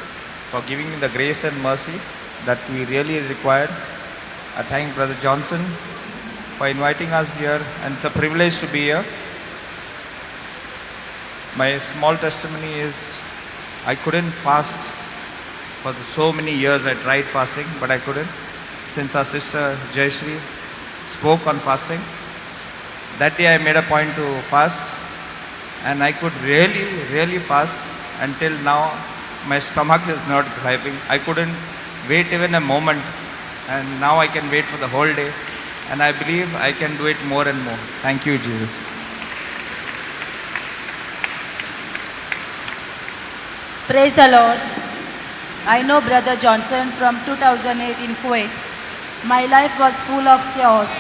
for giving me the grace and mercy that we really required. I thank Brother Johnson for inviting us here, and it's a privilege to be here. My small testimony is I couldn't fast for so many years. I tried fasting, but I couldn't. Since our sister Jayashri spoke on fasting, that day I made a point to fast, and I could really fast. Until now my stomach is not griping. I couldn't wait even a moment, and now I can wait for the whole day, and I believe I can do it more and more. Thank you, Jesus. Praise the Lord. I know Brother Johnson from 2008 in Kuwait. My life was full of chaos.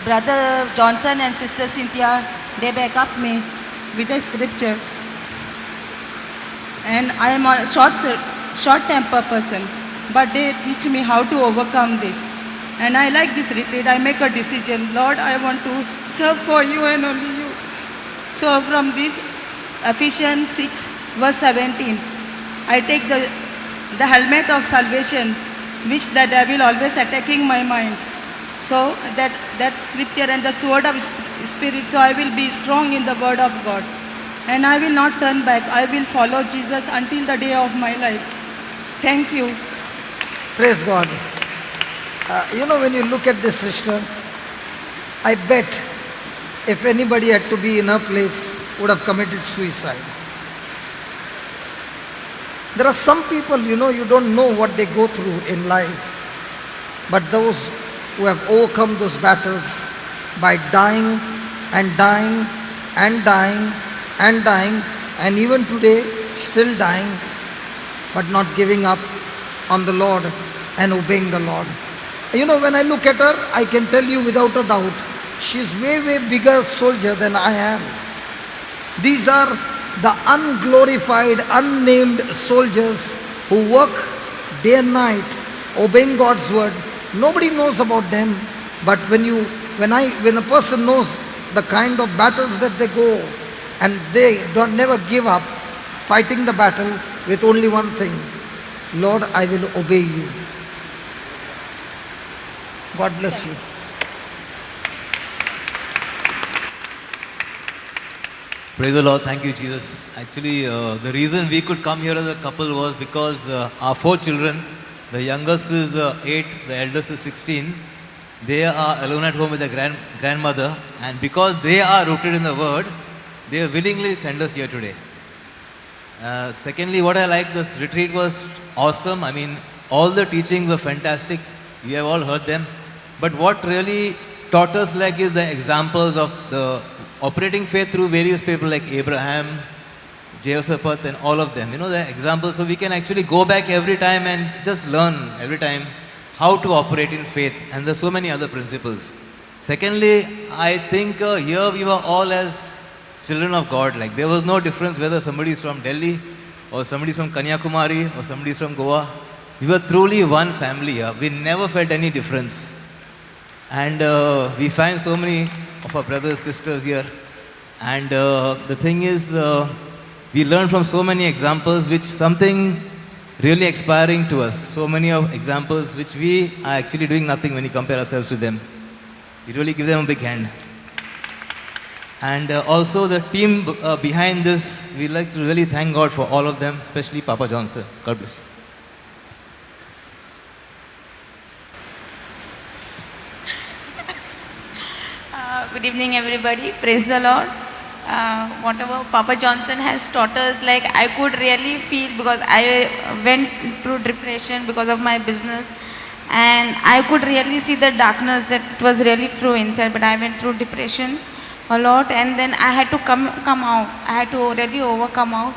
Brother Johnson and Sister Cynthia, they back up me with the scriptures. And I am a short-tempered person, but they teach me how to overcome this. And I like this retreat. I make a decision, Lord, I want to serve for you and only you. So from this Ephesians 6 verse 17, I take the helmet of salvation, which the devil always attacking my mind. So that scripture and the sword of spirit, so I will be strong in the word of God. And I will not turn back. I will follow Jesus until the day of my life. Thank you. Praise God. When you look at this sister, I bet if anybody had to be in her place, would have committed suicide. There are some people, you don't know what they go through in life. But those who have overcome those battles by dying and dying and dying and dying, and even today still dying, but not giving up on the Lord and obeying the Lord. When I look at her, I can tell you without a doubt, she's way bigger soldier than I am. These are the unglorified, unnamed soldiers who work day and night, obeying God's word. Nobody knows about them, but when a person knows the kind of battles that they go, and they never give up, fighting the battle with only one thing, Lord, I will obey you. God bless you. Praise the Lord. Thank you, Jesus. Actually, the reason we could come here as a couple was because our 4 children, the youngest is 8, the eldest is 16. They are alone at home with their grandmother, and because they are rooted in the Word, they willingly send us here today. Secondly, what I like, this retreat was awesome. I mean, all the teachings were fantastic. We have all heard them. But what really taught us is the examples of the operating faith through various people like Abraham, Jehoshaphat, and all of them. The examples. So we can actually go back every time and just learn every time how to operate in faith. And there's so many other principles. Secondly, I think here we were all as children of God. There was no difference whether somebody is from Delhi or somebody is from Kanyakumari or somebody is from Goa. We were truly one family here. We never felt any difference. And we find so many of our brothers, sisters here. And the thing is, we learn from so many examples which something really inspiring to us. So many of examples which we are actually doing nothing when we compare ourselves to them. We really give them a big hand. And also the team behind this, we like to really thank God for all of them, especially Papa Johnson. God bless you. Good evening, everybody. Praise the Lord. Whatever Papa Johnson has taught us, I could really feel, because I went through depression because of my business, and I could really see the darkness that it was really true inside. But I went through depression a lot, and then I had to come out. I had to really overcome out.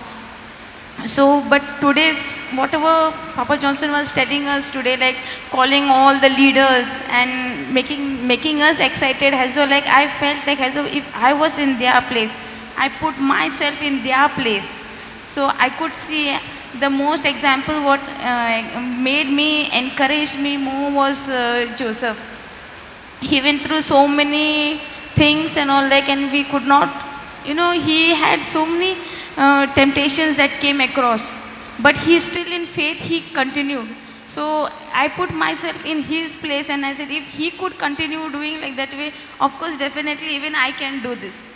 So, but today's, whatever Papa Johnson was telling us today, calling all the leaders and making us excited, as though I felt as though if I was in their place, I put myself in their place. So I could see the most example what made me, encouraged me more was Joseph. He went through so many things and all, and we could not, he had so many temptations that came across, but he still in faith, he continued. So I put myself in his place, and I said, if he could continue doing like that way, of course, definitely even I can do this.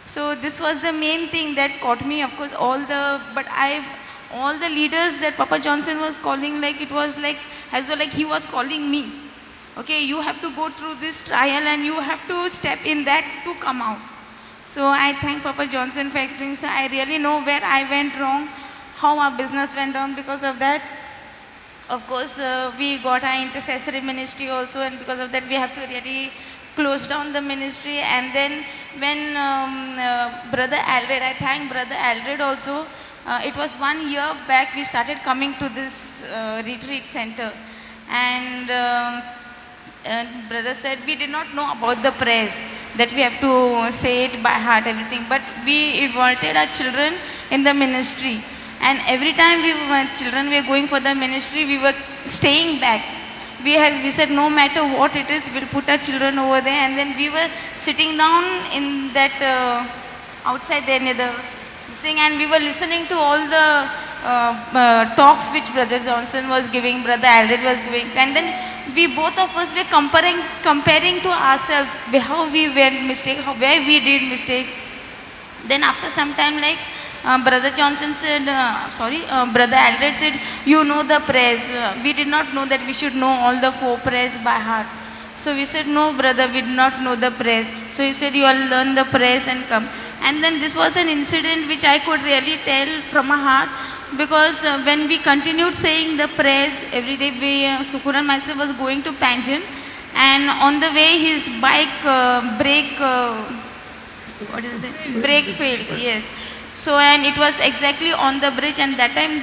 So this was the main thing that caught me. Of course, all the leaders that Papa Johnson was calling, it was as though he was calling me. Okay, you have to go through this trial and you have to step in that to come out. So I thank Papa Johnson for explaining. So I really know where I went wrong, how our business went down because of that. Of course, we got our intercessory ministry also, and because of that we have to really close down the ministry. And then when Brother Aldred, I thank Brother Aldred also, it was 1 year back we started coming to this retreat center. And Brother said we did not know about the prayers, that we have to say it by heart, everything. But we involved our children in the ministry. And every time children were going for the ministry, we were staying back. We said no matter what it is, we'll put our children over there. And then we were sitting down in that outside there near the thing, and we were listening to all the talks which Brother Johnson was giving, Brother Aldred was giving. And then we both of us were comparing to ourselves how we were mistake, where we did mistake. Then after some time, Brother Johnson said, Brother Aldred said, you know the prayers. We did not know that we should know all the 4 prayers by heart. So we said, no brother, we did not know the prayers. So he said, you all learn the prayers and come. And then this was an incident which I could really tell from my heart, because when we continued saying the prayers every day, Sukur and myself was going to Panjim, and on the way his bike brake failed, yes. So, and it was exactly on the bridge, and that time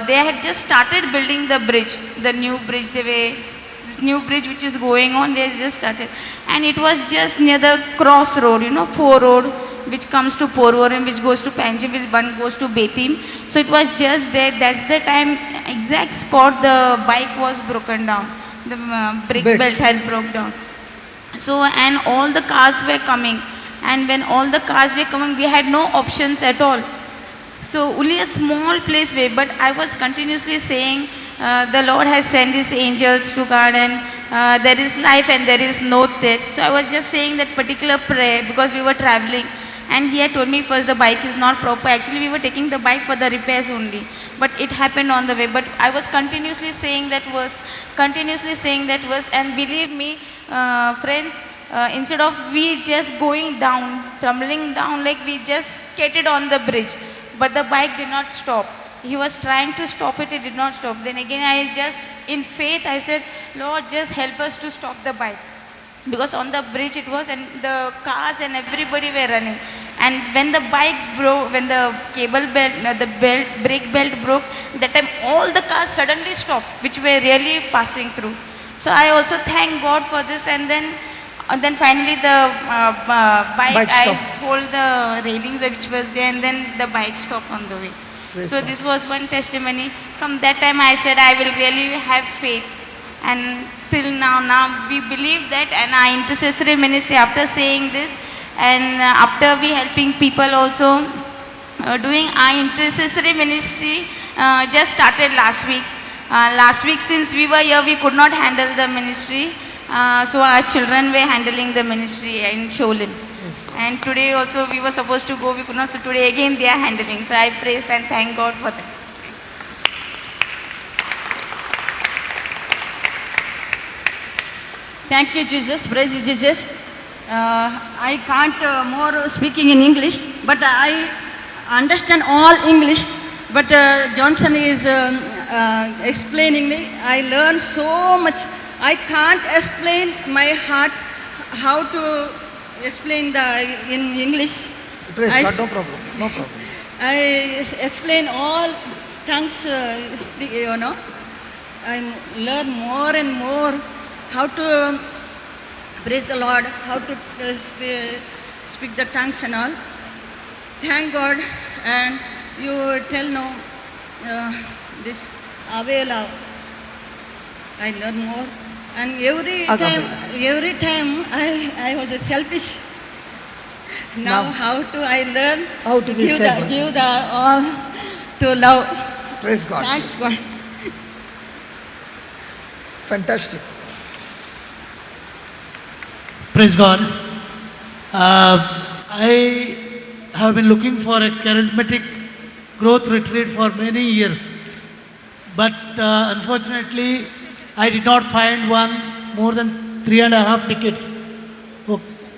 they had just started building the bridge, the new bridge, this new bridge which is going on, they just started. And it was just near the crossroad, 4 road, which comes to Porvorim, which goes to Panjim, which one goes to Betim. So it was just there, that's the time, exact spot the bike was broken down. The brake belt had broke down. So, and all the cars were coming. And when all the cars were coming, we had no options at all. So only a small place way, but I was continuously saying, the Lord has sent his angels to guard, and there is life and there is no death. So I was just saying that particular prayer because we were traveling. And he had told me first the bike is not proper. Actually, we were taking the bike for the repairs only. But it happened on the way. But I was continuously saying that verse. And believe me, friends, instead of we just going down, tumbling down, like we just skated on the bridge. But the bike did not stop. He was trying to stop it, it did not stop. Then again, I just, in faith, I said, Lord, just help us to stop the bike. Because on the bridge it was, and the cars and everybody were running. And when the bike broke, when the cable belt, brake belt broke, that time all the cars suddenly stopped, which were really passing through. So I also thank God for this. And then finally the bike I hold the railings which was there, and then the bike stopped on the way. So this was one testimony. From that time I said I will really have faith. And till now we believe that, and our intercessory ministry, after saying this, and after we helping people also, doing our intercessory ministry just started last week. Last week, since we were here, we could not handle the ministry. So our children were handling the ministry in Sholin. And today also we were supposed to go, we could not, so today again they are handling. So I praise and thank God for that. Thank you, Jesus. Praise you, Jesus. I can't more speaking in English, but I understand all English. But Johnson is explaining me. I learned so much. I can't explain my heart how to explain in English. Praise God, no problem, no problem. I explain all tongues, speak, I learn more and more how to praise the Lord, how to speak the tongues and all. Thank God. And you tell no, this Avela, I learn more. And every time I was selfish. Now how to I learn how to be selfless. Give the all to love. Praise God. Thanks God. Fantastic. Praise God. I have been looking for a charismatic growth retreat for many years. But unfortunately, I did not find one more than 3.5 decades.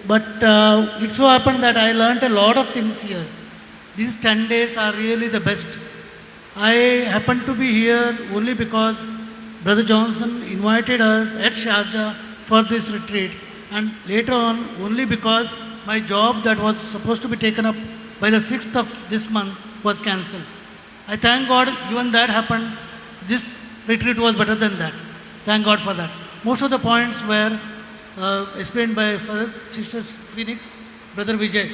But it so happened that I learned a lot of things here. These 10 days are really the best. I happened to be here only because Brother Johnson invited us at Sharjah for this retreat. And later on, only because my job that was supposed to be taken up by the 6th of this month was cancelled. I thank God, even that happened, this retreat was better than that. Thank God for that. Most of the points were explained by Father Sister Phoenix, Brother Vijay.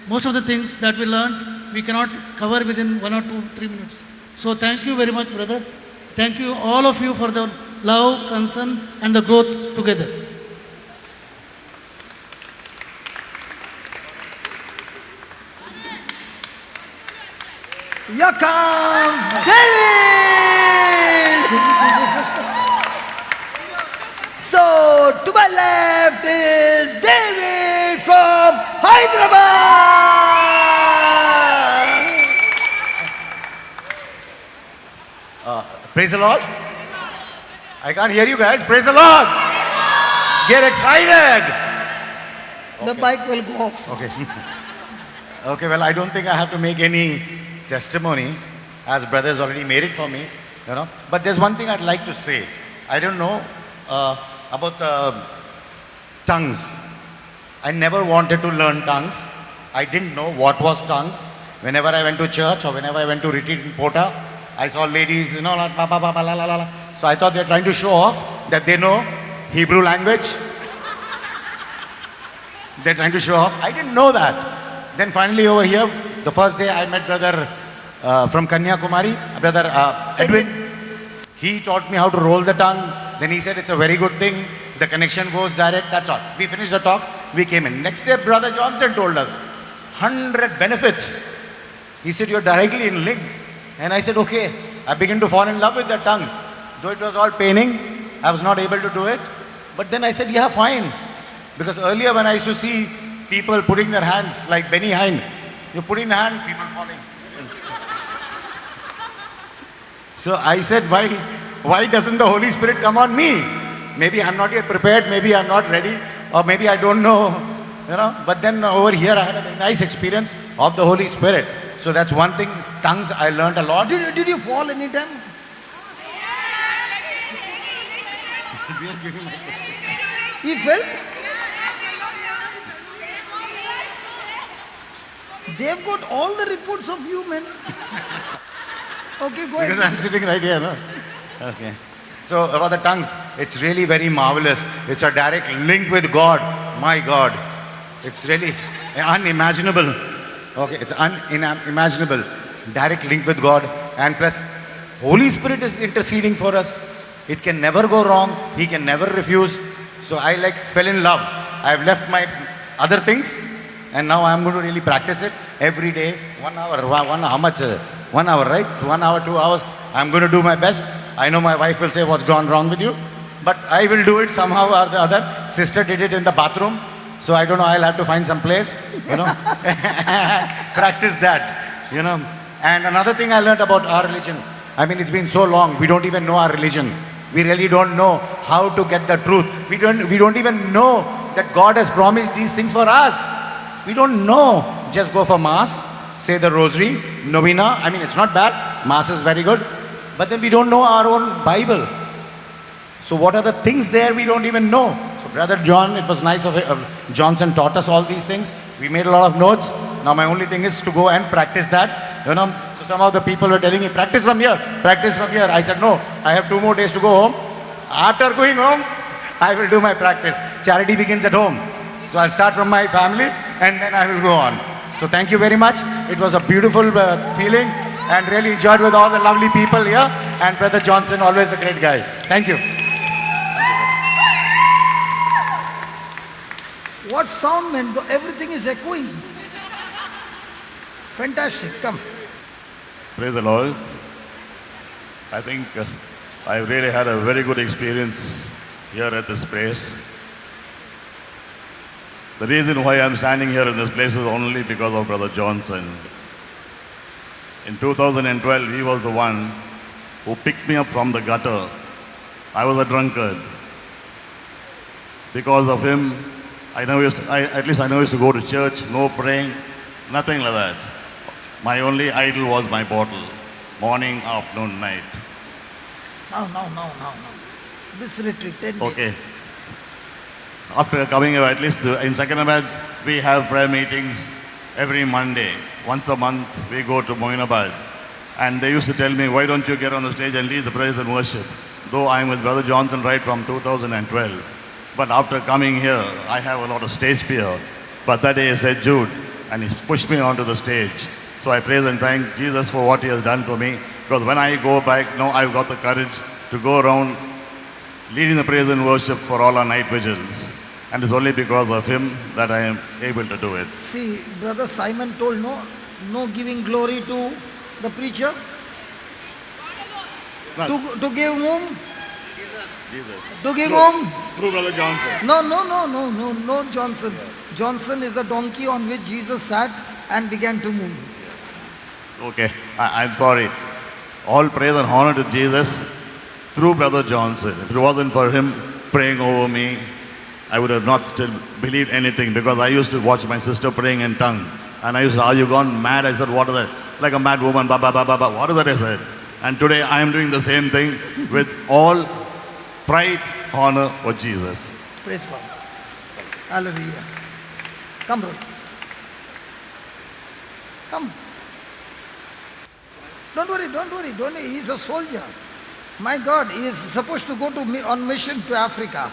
Most of the things that we learned, we cannot cover within 1 or 2, 3 minutes. So thank you very much, brother. Thank you, all of you, for the love, concern, and the growth together. Here comes David! So, to my left is David from Hyderabad! Praise the Lord. I can't hear you guys. Praise the Lord. Get excited. The mic will go off. Okay. Okay, well, I don't think I have to make any testimony, as brothers already made it for me, But there's one thing I'd like to say. I don't know about tongues. I never wanted to learn tongues. I didn't know what was tongues. Whenever I went to church or whenever I went to retreat in Pota, I saw ladies, So I thought they're trying to show off that they know Hebrew language. They're trying to show off. I didn't know that. Then finally over here, the first day I met brother from Kanyakumari, brother Edwin. He taught me how to roll the tongue. Then he said it's a very good thing. The connection goes direct. That's all. We finished the talk. We came in. Next day, Brother Johnson told us 100 benefits. He said, you're directly in link. And I said, okay. I began to fall in love with the tongues. Though it was all paining, I was not able to do it. But then I said, yeah, fine. Because earlier when I used to see people putting their hands like Benny Hinn. You're putting the hand, people falling. So I said, why doesn't the Holy Spirit come on me? Maybe I'm not yet prepared, maybe I'm not ready, or maybe I don't know, But then over here I had a very nice experience of the Holy Spirit. So that's one thing, tongues, I learned a lot. Did you fall anytime? He fell? They've got all the reports of you, man. Okay, go ahead. Because I'm sitting right here, no? Okay. So about the tongues, it's really very marvelous. It's a direct link with God. My God. It's really unimaginable. Okay, it's unimaginable. Direct link with God. And plus, Holy Spirit is interceding for us. It can never go wrong. He can never refuse. So I fell in love. I've left my other things and now I'm going to really practice it every day. 1 hour. How much? 1 hour, right? 1 hour, 2 hours. I'm going to do my best. I know my wife will say, what's gone wrong with you? But I will do it somehow or the other. Sister did it in the bathroom. So I don't know, I'll have to find some place, practice that, And another thing I learned about our religion, it's been so long, we don't even know our religion. We really don't know how to get the truth. We don't even know that God has promised these things for us. We don't know. Just go for Mass, say the Rosary, Novena. It's not bad. Mass is very good. But then we don't know our own Bible. So what are the things there we don't even know? So Brother John, it was nice of Johnson taught us all these things. We made a lot of notes. Now my only thing is to go and practice that. So some of the people were telling me, practice from here, practice from here. I said, no, I have 2 more days to go home. After going home, I will do my practice. Charity begins at home. So I'll start from my family and then I will go on. So thank you very much. It was a beautiful feeling and really enjoyed with all the lovely people here. And Brother Johnson, always the great guy. Thank you. What sound, man? Everything is echoing. Fantastic. Come. Praise the Lord. I think I really had a very good experience here at this place. The reason why I'm standing here in this place is only because of Brother Johnson. In 2012, he was the one who picked me up from the gutter. I was a drunkard. Because of him, I know I used to go to church, no praying, nothing like that. My only idol was my bottle, morning, afternoon, night. No. This retreat, 10 days. Okay. After coming here, at least in Secunderabad, we have prayer meetings every Monday. Once a month, we go to Moinabad. And they used to tell me, why don't you get on the stage and lead the praise and worship? Though I'm with Brother Johnson right from 2012. But after coming here, I have a lot of stage fear. But that day he said, Jude, and he pushed me onto the stage. So I praise and thank Jesus for what he has done to me. Because when I go back, now I've got the courage to go around leading the praise and worship for all our night vigils. And it's only because of him that I am able to do it. See, Brother Simon told no giving glory to the preacher. To give whom? Jesus. To give whom? Through Brother Johnson. No, Johnson. Johnson is the donkey on which Jesus sat and began to move. Okay, I'm sorry. All praise and honor to Jesus through Brother Johnson. If it wasn't for him praying over me, I would have not still believed anything, because I used to watch my sister praying in tongues. And I used to, are you gone mad? I said, what is that? Like a mad woman, ba ba ba ba ba. What is that? I said. And today I am doing the same thing with all pride, honor for Jesus. Praise God. Hallelujah. Come, brother. Come. Don't worry. He is a soldier. My God, he is supposed to go on mission to Africa.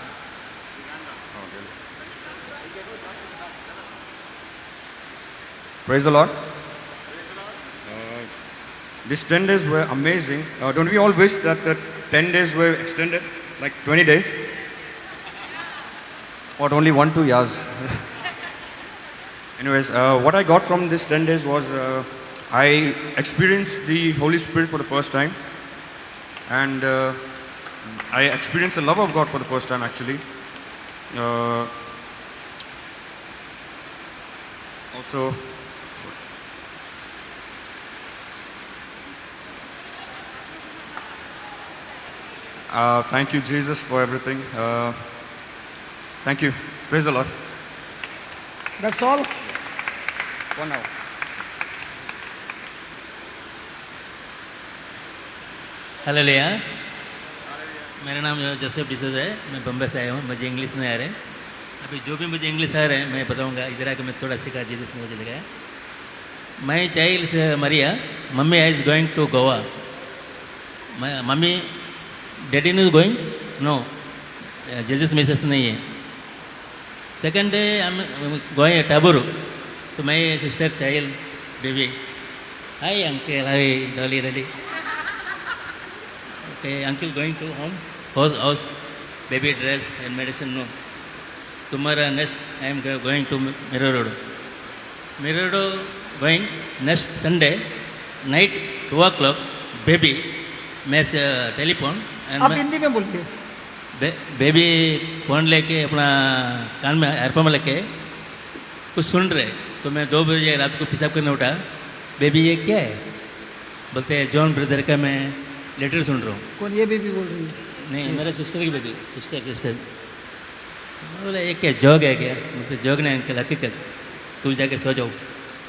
Praise the Lord. These 10 days were amazing. Don't we all wish that the 10 days were extended, like 20 days? Or only 1-2 years? Anyways, what I got from these 10 days was I experienced the Holy Spirit for the first time. And I experienced the love of God for the first time, actually. Also, thank you, Jesus, for everything. Thank you. Praise the Lord. That's all. 1 hour. Hallelujah. मेरा नाम Joseph डिसूज़ है। मैं बम्बई से आया हूँ। मुझे English नहीं आ रहा है। अभी जो भी मुझे इंग्लिश आ रहा है मैं बताऊँगा। इधर आकर मैं थोड़ा सीखा जीसस ने मुझे दिखाया। My child Maria mummy is going to Goa. Mummy daddy is going no Jesus misses नहीं है। Second day I am going टाबूर to my sister child baby hi uncle hi Dolly Dolly okay uncle going to house baby dress and medicine no tomorrow next I am going to Mirror Road going next Sunday night 2 o'clock baby मैस telephone आप हिंदी में बोलिए। Baby phone लेके अपना कान में earphone में लेके कुछ सुन रहे तो मैं 2 बजे रात को पेशाब करने उठा। बेबी ये क्या है? बोलते हैं जॉन ब्रदर का मैं लेटर सुन रहा हूँ। कौन ये बेबी बोल रही है? नहीं मेरे सिस्टर की बेटी सिस्टर बोले ये क्या जोग है क्या? मतलब जोग नहीं अंकल हकीकत तुम जाके सो जाओ।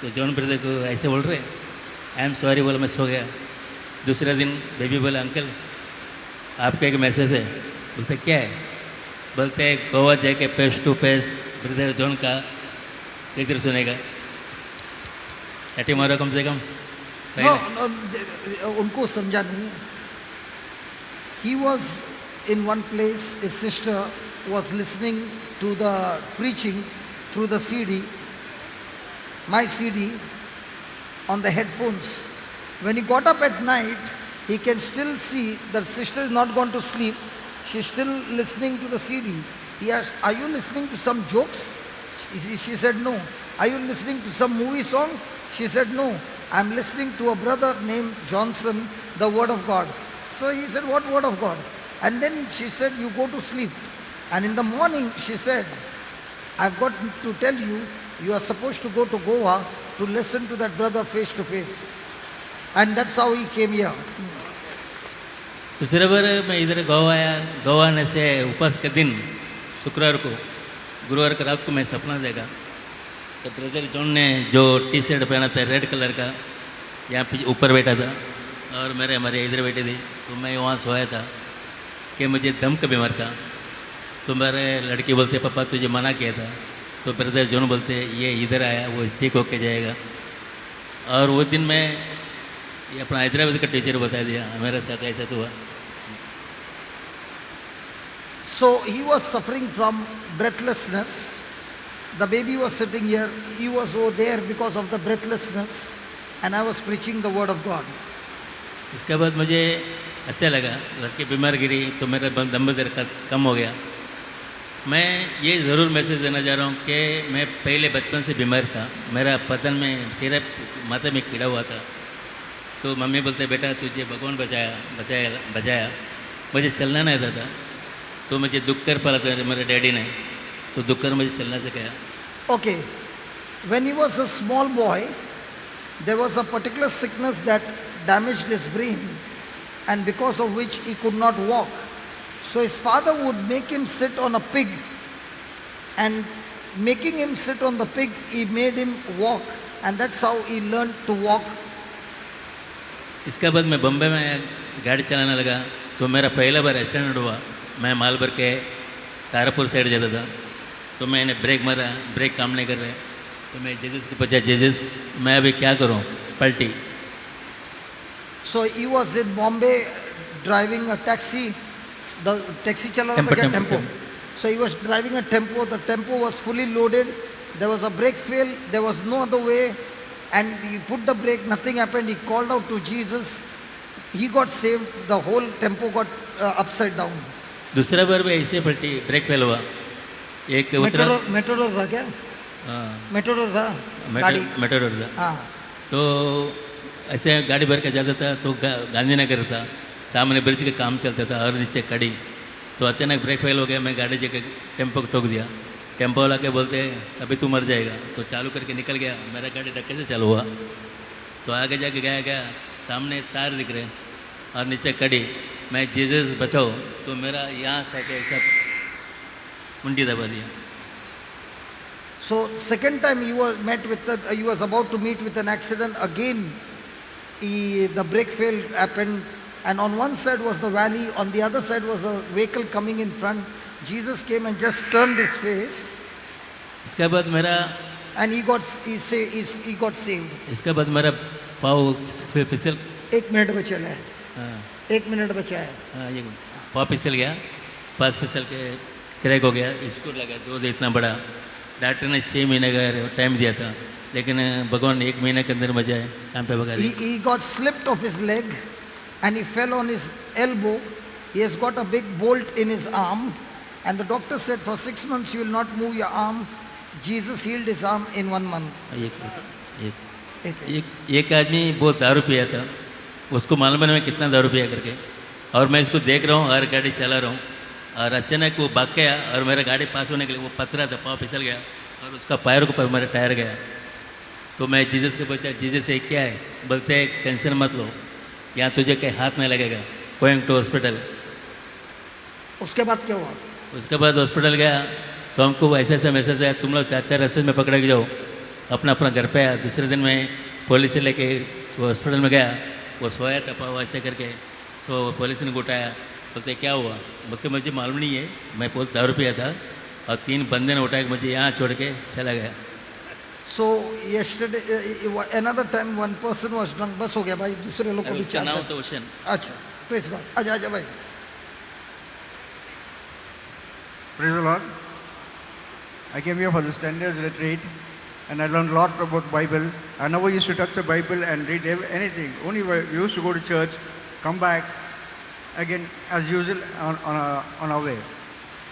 तो जॉन ब्रदर को ऐसे बोल रहे आई एम सॉरी बोला मैं सो गया। दूसरे दिन बेबी बोला अंकल आपका एक मैसेज है। बोलते क्या है? बोलते गोवा जाके face to face brother John का लेक्चर सुनेगा। ऐटी मारो कम से कम। No, उनको समझा नहीं। He was in one place, his sister was listening to the preaching through the CD, my CD, on the headphones. When he got up at night, he can still see that sister is not gone to sleep. She's still listening to the CD. He asked, are you listening to some jokes? She said, no. Are you listening to some movie songs? She said, no. I'm listening to a brother named Johnson, the Word of God. So he said, what Word of God? And then she said, you go to sleep. And in the morning, she said, I've got to tell you, you are supposed to go to Goa to listen to that brother face to face. And that's how he came here. दूसरे बार मैं इधर गोवा आया। गोवा आने से उपवास के दिन शुक्रवार को गुरुवार का रात को मैं सपना देखा तो ब्रदर जॉन ने जो टी शर्ट पहना था रेड कलर का यहाँ पे ऊपर बैठा था और हमारे इधर बैठे थे। तो मैं वहाँ सोया था कि मुझे दम का बीमार था। तो मेरे लड़की बोलते पापा तुझे मना किया था। तो ब्रदर जॉन बोलते ये इधर आया वो ठीक होके जाएगा। और वो दिन मैं ये अपना हैदराबाद का टीचर बता दिया मेरे साथ ऐसा तो हुआ। So he was suffering from breathlessness. The baby was sitting here. He was over there because of the breathlessness. And I was preaching the word of God. इसके बाद मुझे अच्छा लगा। लड़की बीमार गिरी तो मेरा दम कम हो गया। मैं ये ज़रूर मैसेज देना चाह रहा हूँ कि मैं पहले बचपन से बीमार था। मेरा बदन में सिर माथे में कीड़ा हुआ था। तो मम्मी बोलते बेटा तुझे भगवान बचाया। मुझे चलना नहीं आता था तो मुझे दुख कर पड़ा था मेरे डैडी ने। तो दुख कर मुझे चलना सिखाया। Okay. When he was a small boy, there was a particular sickness that damaged his brain and because of which he could not walk. So his father would make him sit on a pig, and making him sit on the pig, he made him walk, and that's how he learned to walk. इसके बाद मैं बम्बई में गाड़ी चलाने लगा तो मेरा पहला बार एक्सीडेंट हुआ। मैं मालभर के तारापुर साइड जाता था तो मैंने ब्रेक मारा, ब्रेक काम नहीं कर रहे तो मैं जेजस के पूछा जेजस मैं अभी क्या करूं? पलटी। So he was in Bombay driving a taxi. The taxi chala raha tha kya? Tempo. So he was driving a tempo. The tempo was fully loaded. There was a brake fail. There was no other way. And he put the brake. Nothing happened. He called out to Jesus. He got saved. The whole tempo got upside down. दूसरा बार भी ऐसे पलटी brake fail हुआ। एक उतरा मेट्रोडोर था क्या? मेट्रोडोर था गाड़ी। मेट्रोडोर था। हाँ। तो ऐसे गाड़ी भर के जाता था तो गांधीनगर था, सामने ब्रिज का काम चलता था और नीचे खड़ी। तो अचानक ब्रेक फेल हो गया। मैं गाड़ी जगह टेम्पो को ठोक दिया। टेम्पो वाला के बोलते अभी तू मर जाएगा, तो चालू करके निकल गया। मेरा गाड़ी धक्के से चालू हुआ, तो आगे जाके गया सामने तार दिख रहे और नीचे कड़ी, मैं जीसस बचाओ, तो मेरा यहाँ से आके सब मुंडी दबा दिया। So second time you were you was about to meet with an accident again. The brake fail happened, and on one side was the valley, on the other side was a vehicle coming in front. Jesus came and just turned his face. इसके बाद मेरा and he got saved. इसके बाद मेरा पाँव फिसल 1 minute बचा है। हाँ 1 मिनट बचा है। हाँ, ये पाँव फिसल गया, पास फिसल के क्रैक हो गया, स्क्रू लगा दो इतना बड़ा। डॉक्टर ने 6 महीने का टाइम दिया था, लेकिन भगवान 1 महीने के अंदर मजा है काम पे भगा दिया। He got slipped off his leg and he fell on his elbow. He has got a big bolt in his arm, and the doctor said for 6 months you will not move your arm. Jesus healed his arm in 1 month. एक आदमी बहुत दारू पिया था, उसको मालूम है मैं कितना दारू पिया करके, और मैं इसको देख रहा हूँ और गाड़ी चला रहा हूँ, और अचानक वो भाग गया और मेरा गाड़ी पास होने के लिए वो पथरा था, पाँव फिसल गया और उसका पैर के ऊपर मेरा टायर गया। तो मैं जीसस के पूछा, जीसस ये क्या है? बोलते हैं टेंशन मत लो, यहाँ तुझे कहीं हाथ नहीं लगेगा, गोइंग टू हॉस्पिटल। उसके बाद क्या हुआ? उसके बाद हॉस्पिटल गया तो हमको ऐसा मैसेज आया, तुम लोग 4 रास्ते में पकड़ के जाओ, अपना घर पे आया। दूसरे दिन मैं पुलिस से लेके तो हॉस्पिटल में गया, वो सोया था पाँव ऐसे करके, तो पुलिस ने उठाया, बोलते क्या हुआ? बोलते मुझे मालूम नहीं है, मैं बहुत दारू पिया था, और 3 बंदे ने उठाया मुझे यहाँ छोड़ के चला गया। So yesterday, another time one person was drunk. बस हो गया भाई, दूसरे लोग को भी उसका नाम तो ओशन। अच्छा, praise God. आजा भाई। Praise the Lord. I came here for this 10 days retreat, and I learned a lot about the Bible. I never used to touch the Bible and read anything. Only we used to go to church, come back again as usual on our way.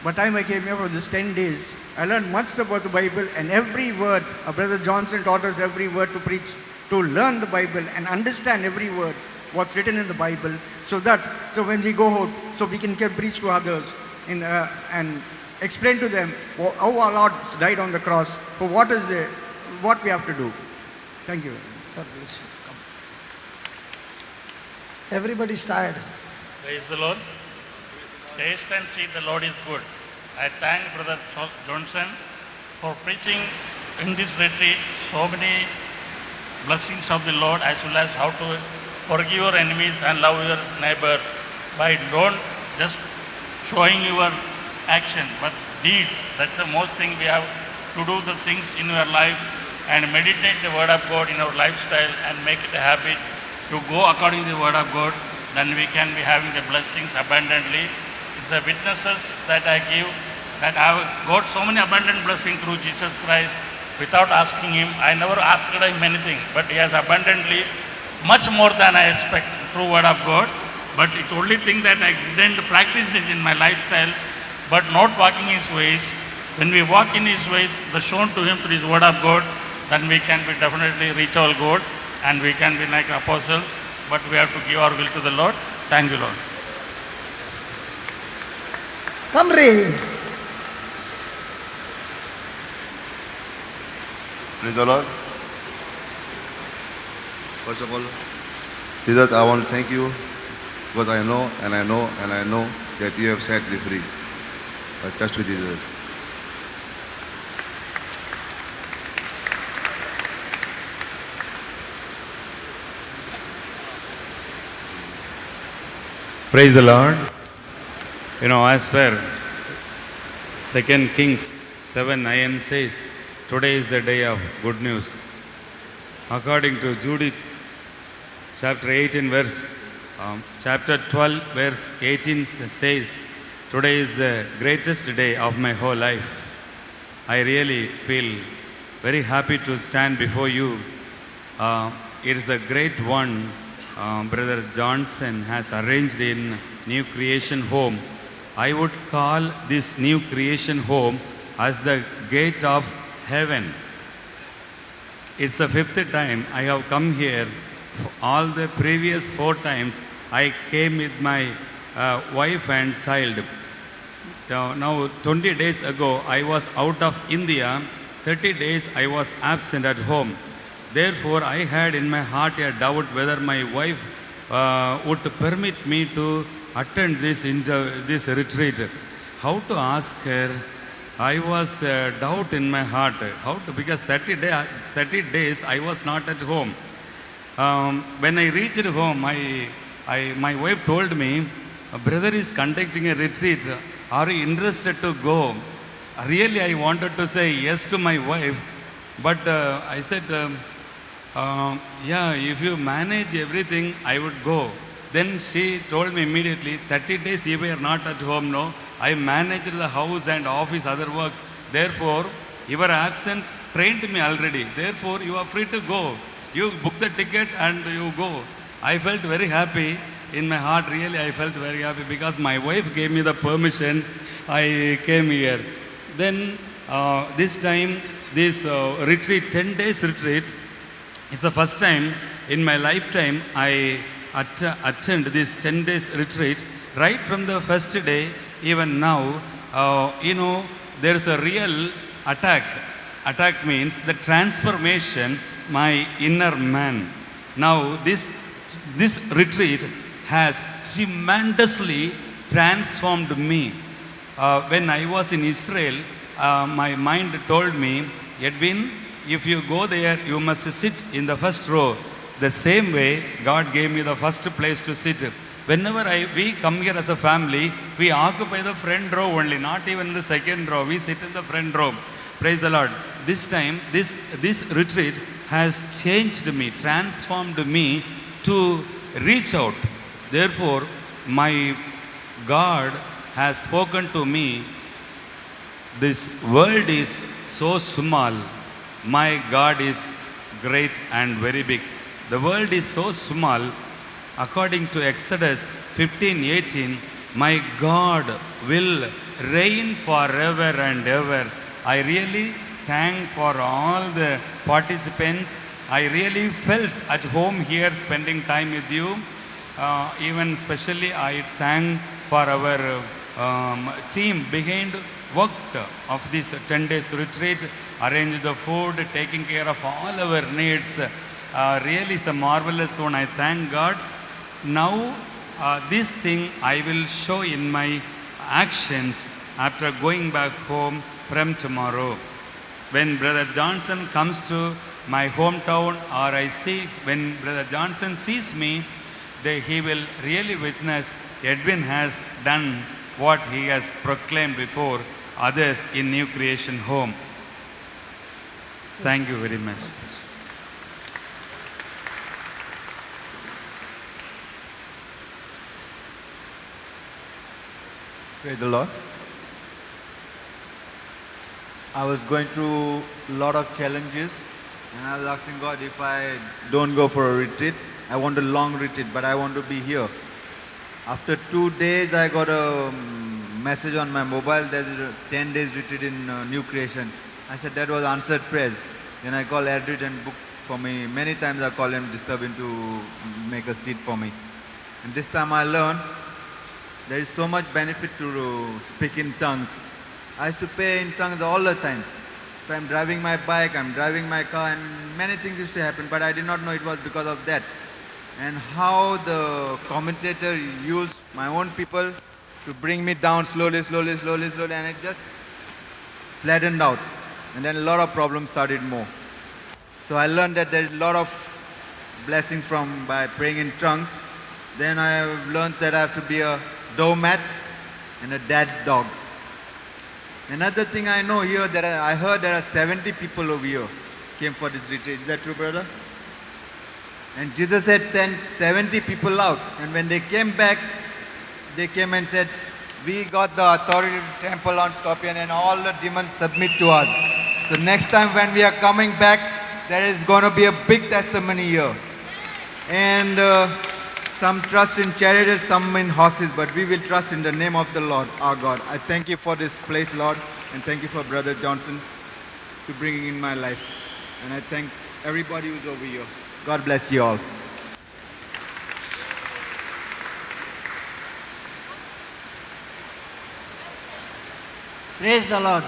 But time I came here for this 10 days, I learned much about the Bible, and every word, Brother Johnson taught us every word to preach, to learn the Bible and understand every word, what's written in the Bible, so when we go out, so we can preach to others and explain to them how our Lord died on the cross, for what we have to do. Thank you. God bless you. Come. Everybody's tired. Praise the Lord. Taste and see the Lord is good. I thank Brother Johnson for preaching in this retreat so many blessings of the Lord, as well as how to forgive your enemies and love your neighbor by don't just showing your action but deeds. That's the most thing we have to do, the things in your life and meditate the word of God in our lifestyle and make it a habit to go according to the word of God. Then we can be having the blessings abundantly. It's the witnesses that I give that I have got so many abundant blessings through Jesus Christ without asking Him. I never asked Him anything, but He has abundantly, much more than I expect through word of God. But it's only thing that I didn't practice it in my lifestyle, but not walking His ways. When we walk in His ways, the shown to Him through His word of God, then we can be definitely reach our God and we can be like apostles. But we have to give our will to the Lord. Thank you, Lord. Come, Ray. Praise the Lord. First of all, Jesus, I want to thank you because I know and I know and I know that you have set me free. I trust you, Jesus. Praise the Lord. You know, as per 2 Kings 7:9 says, today is the day of good news. According to Judith, chapter 12, verse 18 says, today is the greatest day of my whole life. I really feel very happy to stand before you. It is a great one Brother Johnson has arranged in New Creation Home. I would call this New Creation Home as the gate of heaven. It's the 5th time I have come here. All the previous 4 times I came with my wife and child. now 20 days ago, I was out of India. 30 days I was absent at home. Therefore, I had in my heart a doubt whether my wife would permit me to attend this retreat. How to ask her? I was doubt in my heart. Because 30 days I was not at home. When I reached home, my wife told me, a brother is conducting a retreat. Are you interested to go? Really, I wanted to say yes to my wife, but I said, yeah, if you manage everything, I would go. Then she told me immediately, 30 days you were not at home, no? I managed the house and office, other works. Therefore, your absence trained me already. Therefore, you are free to go. You book the ticket and you go. I felt very happy. In my heart, really, I felt very happy because my wife gave me the permission. I came here. Then, this time, this retreat, 10 days retreat, it's the first time in my lifetime I attend this 10 days retreat. Right from the first day, even now, there's a real attack. Attack means the transformation, my inner man. Now, this retreat has tremendously transformed me. When I was in Israel, my mind told me, Edwin, if you go there, you must sit in the first row. The same way, God gave me the first place to sit. Whenever we come here as a family, we occupy the front row only, not even the second row. We sit in the front row. Praise the Lord. This time, this retreat has changed me, transformed me to reach out. Therefore, my God has spoken to me, this world is so small, my God is great and very big. The world is so small, according to Exodus 15:18, my God will reign forever and ever. I really thank for all the participants. I really felt at home here spending time with you. Even especially I thank for our team behind worked of this 10 days retreat, arranged the food, taking care of all our needs. Really it's a marvelous one. I thank God. Now this thing I will show in my actions after going back home from tomorrow. When Brother Johnson comes to my hometown, or I see, when Brother Johnson sees me, he will really witness Edwin has done what he has proclaimed before others in New Creation Home. Thank you very much. Praise the Lord. I was going through a lot of challenges, and I was asking God, if I don't go for a retreat, I want a long retreat, but I want to be here. After 2 days, I got a message on my mobile, there's a 10 days retreat in New Creation. I said that was answered prayers. Then I called Edrit and booked for me. Many times I called him, disturb him to make a seat for me. And this time I learned there is so much benefit to speak in tongues. I used to pray in tongues all the time. If I'm driving my bike, I'm driving my car, and many things used to happen, but I did not know it was because of that. And how the commentator used my own people to bring me down slowly, and it just flattened out. And then a lot of problems started more. So I learned that there is a lot of blessings by praying in tongues. Then I have learned that I have to be a doormat and a dead dog. Another thing I know here, I heard there are 70 people over here came for this retreat. Is that true, brother? And Jesus had sent 70 people out. And when they came back, they came and said, we got the authority to trample on scorpion and all the demons submit to us. So next time when we are coming back, there is going to be a big testimony here. And some trust in chariots, some in horses, but we will trust in the name of the Lord, our God. I thank you for this place, Lord, and thank you for Brother Johnson to bringing in my life. And I thank everybody who's over here. God bless you all. Praise the Lord.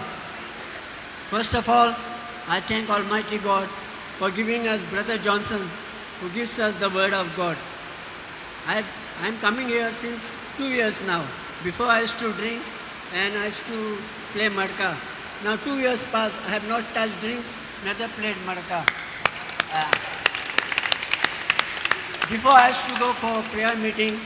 First of all, I thank Almighty God for giving us Brother Johnson, who gives us the Word of God. I'm coming here since 2 years now. Before I used to drink and I used to play madka. Now 2 years passed, I have not touched drinks, neither played madka. Before I used to go for prayer meeting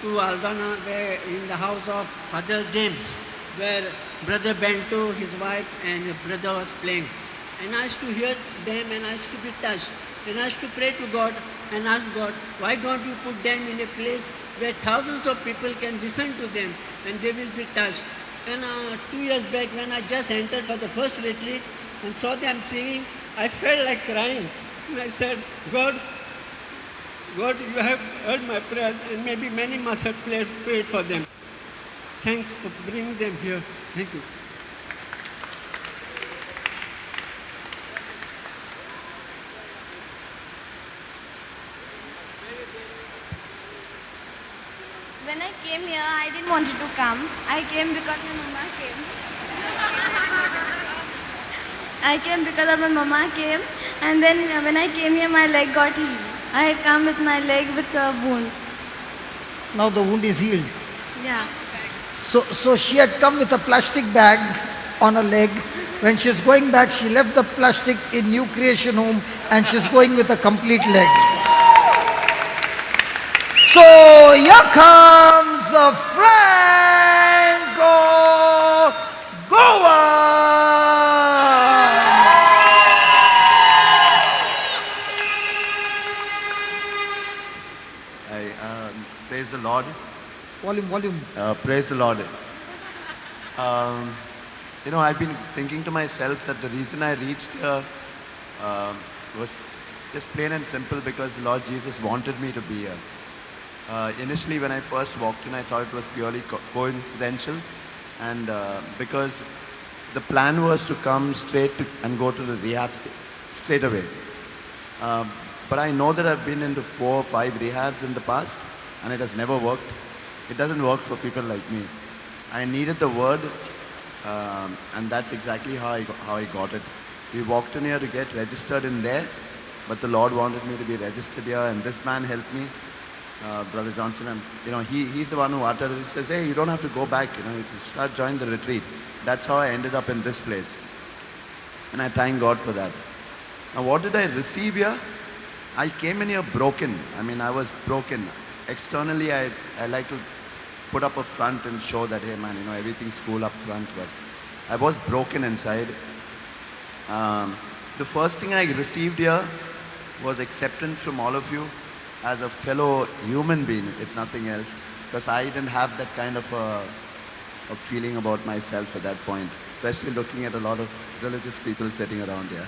to Aldana, where in the house of Father James, where Brother Bento, his wife, and brother was playing. And I used to hear them and I used to be touched. And I used to pray to God and ask God, why don't you put them in a place where thousands of people can listen to them and they will be touched. And 2 years back when I just entered for the first retreat and saw them singing, I felt like crying. And I said, God, you have heard my prayers and maybe many must have prayed for them. Thanks for bringing them here. Thank you. When I came here, I didn't want to come. I came because my mama came. I came because of my mama came, and then when I came here, my leg got healed. I had come with my leg with a wound. Now the wound is healed. Yeah. So she had come with a plastic bag on her leg. When she's going back, she left the plastic in New Creation Home and she's going with a complete leg. So here comes Franco Goa. Praise the Lord. Volume. Praise the Lord. I've been thinking to myself that the reason I reached here was just plain and simple because the Lord Jesus wanted me to be here. Initially, when I first walked in, I thought it was purely coincidental, and because the plan was to come and go to the rehab straight away. But I know that I've been into 4 or 5 rehabs in the past, and it has never worked. It doesn't work for people like me. I needed the word, and that's exactly how I got it. We walked in here to get registered in there, but the Lord wanted me to be registered here, and this man helped me, Brother Johnson. And he's the one who uttered it. He says, "Hey, you don't have to go back. You start join the retreat." That's how I ended up in this place, and I thank God for that. Now, what did I receive here? I came in here broken. I was broken. Externally, I like to put up a front and show that, hey man, everything's cool up front, but I was broken inside. The first thing I received here was acceptance from all of you as a fellow human being, if nothing else, because I didn't have that kind of a feeling about myself at that point, especially looking at a lot of religious people sitting around here.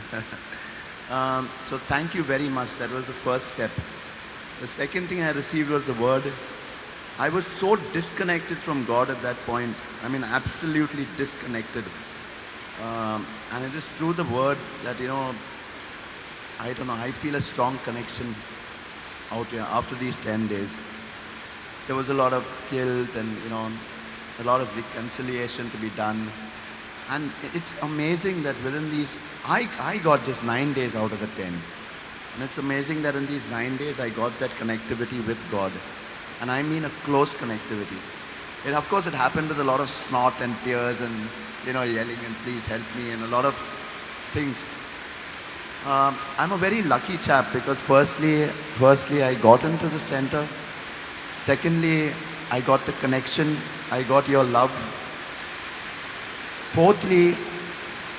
So thank you very much. That was the first step. The second thing I received was the word. I was so disconnected from God at that point. Absolutely disconnected. And it is through the word that, I feel a strong connection out here after these 10 days. There was a lot of guilt and, a lot of reconciliation to be done. And it's amazing that within these, I got just 9 days out of the 10. And it's amazing that in these 9 days, I got that connectivity with God. And I mean a close connectivity. Of course, it happened with a lot of snot and tears and, yelling and please help me and a lot of things. I'm a very lucky chap because firstly, I got into the center. Secondly, I got the connection. I got your love. Fourthly,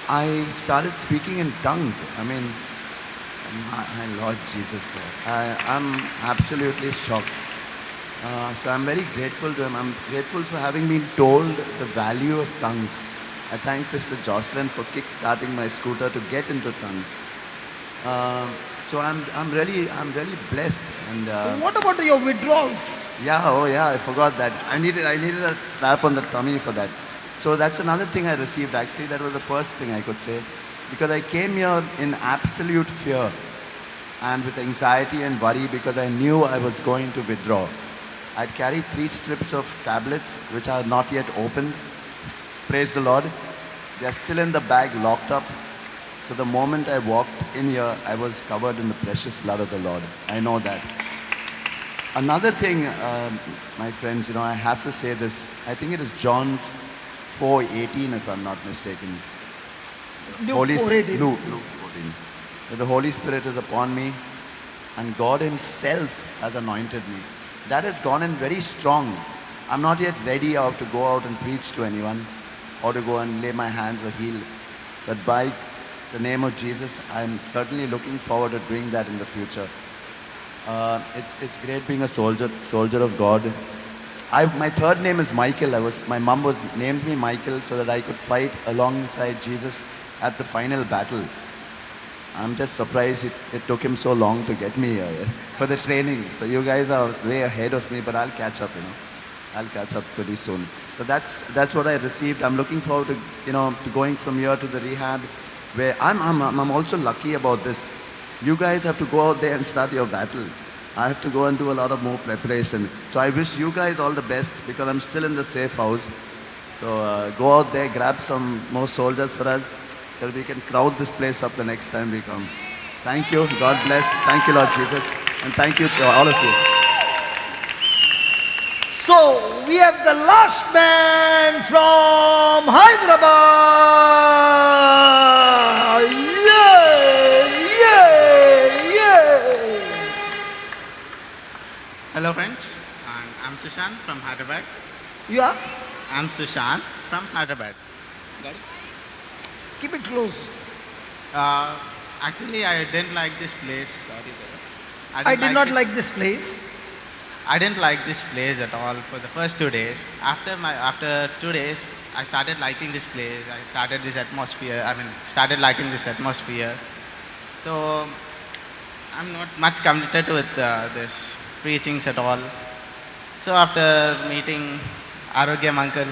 I started speaking in tongues. My Lord Jesus, I'm absolutely shocked. So I'm very grateful to him. I'm grateful for having been told the value of tongues. I thank Sister Jocelyn for kick-starting my scooter to get into tongues. So I'm really blessed. And What about your withdrawals? yeah, I forgot that. I needed a slap on the tummy for that. So that's another thing I received actually. That was the first thing I could say. Because I came here in absolute fear and with anxiety and worry because I knew I was going to withdraw. I'd carried 3 strips of tablets which are not yet opened. Praise the Lord. They are still in the bag, locked up. So the moment I walked in here, I was covered in the precious blood of the Lord. I know that. Another thing, my friends, I have to say this. I think it is John's 4:18, if I'm not mistaken. Luke 4:18. Luke 14. That the Holy Spirit is upon me, and God Himself has anointed me. That has gone in very strong. I'm not yet ready to go out and preach to anyone, or to go and lay my hands or heal. But by the name of Jesus, I'm certainly looking forward to doing that in the future. It's great being a soldier of God. My third name is Michael. My mom named me Michael so that I could fight alongside Jesus at the final battle. I'm just surprised it took him so long to get me here for the training. So you guys are way ahead of me, but I'll catch up. I'll catch up pretty soon. So that's what I received. I'm looking forward to going from here to the rehab, where I'm also lucky about this. You guys have to go out there and start your battle. I have to go and do a lot of more preparation. So I wish you guys all the best, because I'm still in the safe house. So go out there, grab some more soldiers for us, so we can crowd this place up the next time we come. Thank you. God bless. Thank you, Lord Jesus. And thank you to all of you. So we have the last man from Hyderabad. Yay! Hello friends, I'm Sushant from Hyderabad. You are? I'm Sushant from Hyderabad. Got it? Keep it close. Actually, I didn't like this place. Sorry, brother. I did not like this place. I didn't like this place at all for the first 2 days. After 2 days, I started liking this place. I started liking this atmosphere. So I'm not much committed with this preachings at all. So after meeting Arogyam uncle,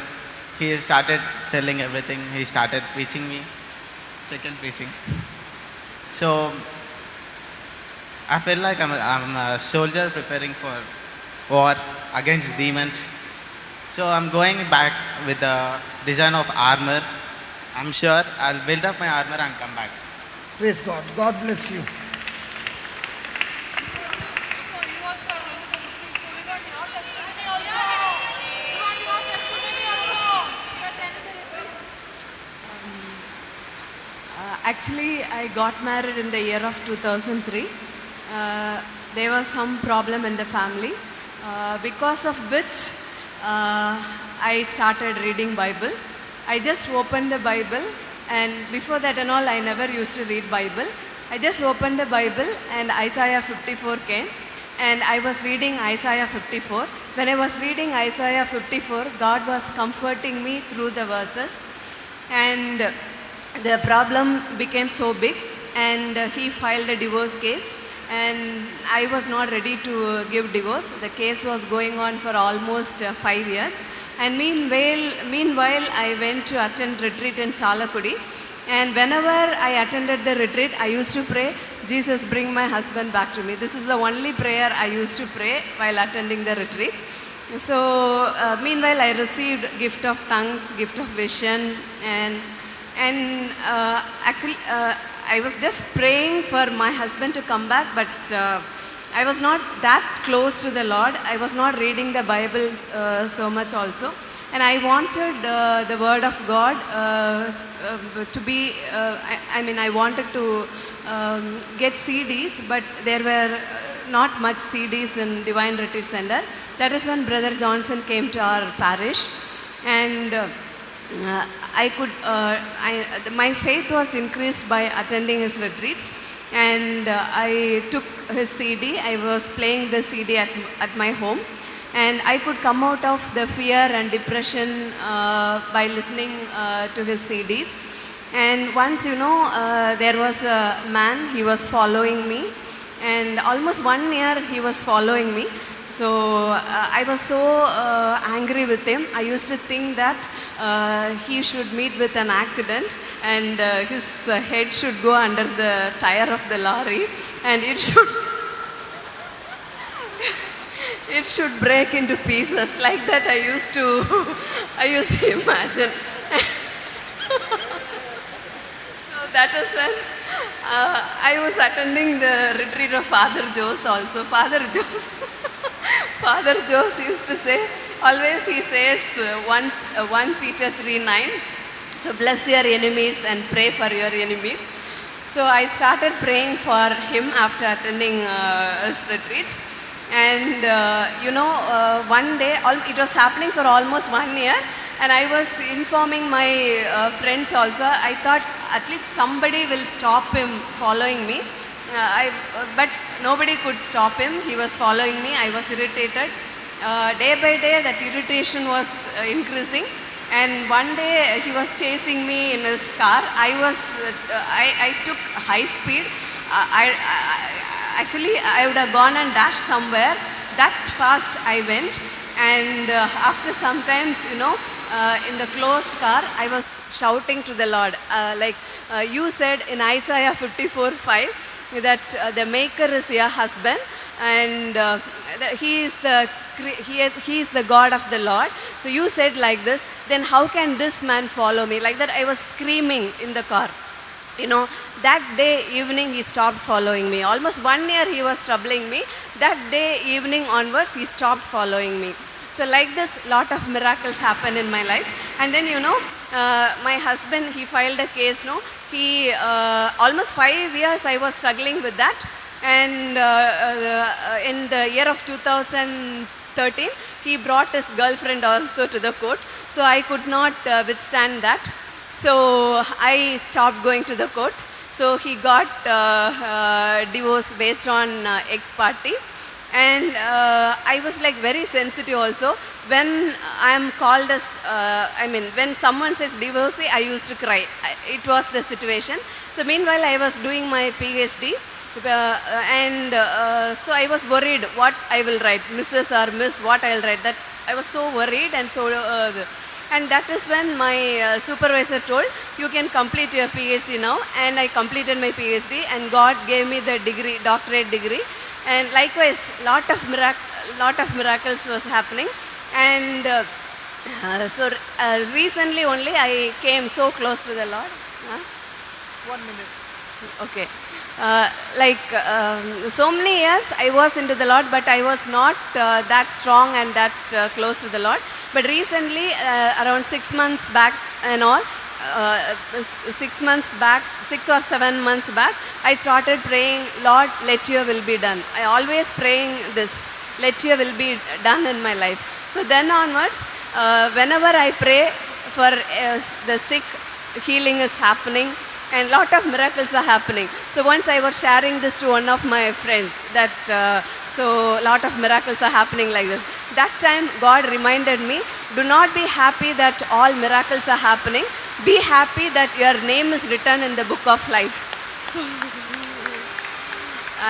he started telling everything. He started preaching me, second preaching. So I felt like I'm a soldier preparing for war against demons. So I'm going back with the design of armor. I'm sure I'll build up my armor and come back. Praise God. God bless you. Actually, I got married in the year of 2003. There was some problem in the family, because of which I started reading Bible. I just opened the Bible, and before that and all, I never used to read Bible. I just opened the Bible and Isaiah 54 came, and I was reading Isaiah 54. When I was reading Isaiah 54, God was comforting me through the verses, and the problem became so big, and he filed a divorce case, and I was not ready to give divorce. The case was going on for almost 5 years, and meanwhile I went to attend retreat in Chalakudi, and whenever I attended the retreat, I used to pray, Jesus, bring my husband back to me. This is the only prayer I used to pray while attending the retreat. So meanwhile I received gift of tongues, gift of vision, and actually I was just praying for my husband to come back, but I was not that close to the Lord. I was not reading the Bible so much also, and I wanted the word of God to be, I wanted to get CDs, but there were not much CDs in Divine Retreat Center. That is when Brother Johnson came to our parish, and my faith was increased by attending his retreats, and I took his CD. I was playing the CD at my home, and I could come out of the fear and depression by listening to his CDs. And once, there was a man, he was following me, and almost 1 year he was following me. So I was so angry with him. I used to think that he should meet with an accident, and his head should go under the tire of the lorry, and it should break into pieces. Like that I used to imagine. That is when I was attending the retreat of Father Jose also. Father Jose, Father Jose used to say, always he says 1 Peter 3:9, so bless your enemies and pray for your enemies. So I started praying for him after attending his retreats. And one day, it was happening for almost 1 year, and I was informing my friends also. I thought at least somebody will stop him following me. But nobody could stop him. He was following me. I was irritated. Day by day, that irritation was increasing. And one day he was chasing me in his car. I took high speed. Actually, I would have gone and dashed somewhere. That fast I went. And after sometimes, in the closed car, I was shouting to the Lord. You said in Isaiah 54:5 that the Maker is your husband, and he is the God of the Lord. So you said like this, then how can this man follow me? Like that I was screaming in the car. That day evening he stopped following me. Almost 1 year he was troubling me. That day evening onwards he stopped following me. So like this, lot of miracles happen in my life. And then my husband, he filed a case. He almost 5 years I was struggling with that. And in the year of 2013, he brought his girlfriend also to the court. So I could not withstand that. So I stopped going to the court. So he got divorced based on ex parte. And I was like very sensitive also. When I am called as, when someone says divorcee, I used to cry. It was the situation. So meanwhile, I was doing my PhD. So I was worried what I will write, Mrs. or Miss, what I will write. That I was so worried, and so and that is when my supervisor told, you can complete your PhD now. And I completed my PhD, and God gave me the degree, doctorate degree. And likewise, lot of miracles was happening. And recently only I came so close to the Lord. 1 minute. Okay. So many years I was into the Lord, but I was not that strong and that close to the Lord. But recently, around 6 months back and all, 6 months back, 6 or 7 months back, I started praying, Lord, let your will be done. I always praying this, let your will be done in my life. So then onwards, whenever I pray for the sick, healing is happening. And lot of miracles are happening. So once I was sharing this to one of my friends that so lot of miracles are happening like this. That time God reminded me, do not be happy that all miracles are happening. Be happy that your name is written in the book of life. So,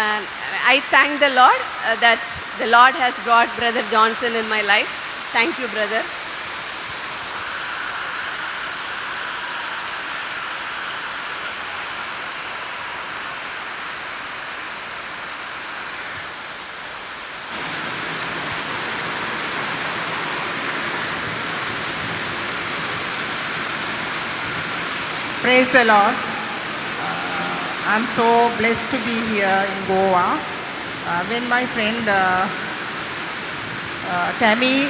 and I thank the Lord that the Lord has brought Brother Johnson in my life. Thank you, brother. Praise the Lord. I'm so blessed to be here in Goa. When my friend Tammy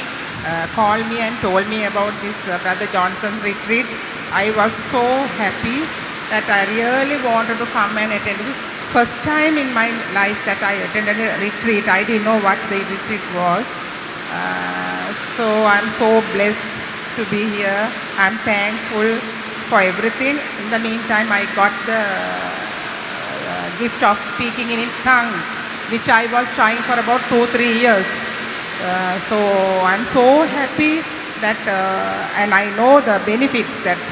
called me and told me about this Brother Johnson's retreat, I was so happy that I really wanted to come and attend it. First time in my life that I attended a retreat. I didn't know what the retreat was. So I'm so blessed to be here. I'm thankful for everything. In the meantime, I got the gift of speaking in tongues, which I was trying for about 2-3 years. So I'm so happy that, and I know the benefits that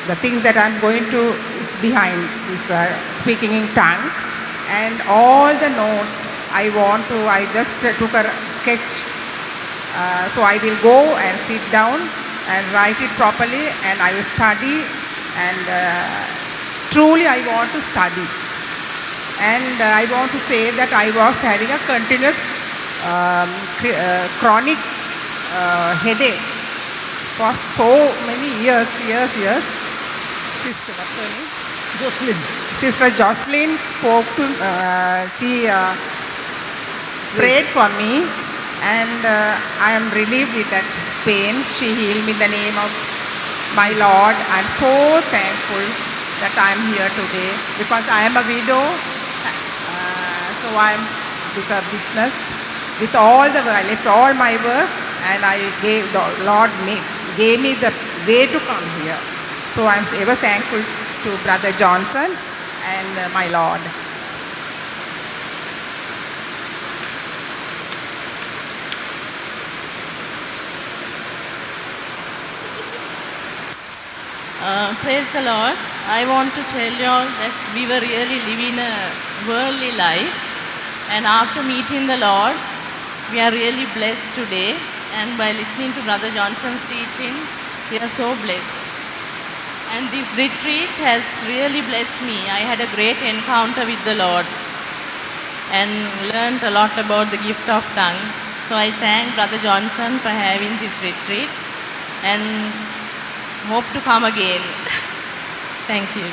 the things that I'm going to behind this speaking in tongues, and all the notes I just took a sketch. So I will go and sit down and write it properly, and I will study, and truly I want to study. And I want to say that I was having a continuous chronic headache for so many years. Sister, what's her name? Jocelyn. Sister Jocelyn spoke to, she prayed for me, and I am relieved with that pain. She healed me in the name of my Lord. I am so thankful that I am here today because I am a widow. So I am with a business. With all the I left all my work, and I gave the Lord gave me the way to come here. So I am ever thankful to Brother Johnson and my Lord. Praise the Lord. I want to tell you all that we were really living a worldly life, and after meeting the Lord, we are really blessed today, and by listening to Brother Johnson's teaching, we are so blessed. And this retreat has really blessed me. I had a great encounter with the Lord and learned a lot about the gift of tongues. So I thank Brother Johnson for having this retreat and hope to come again. Thank you.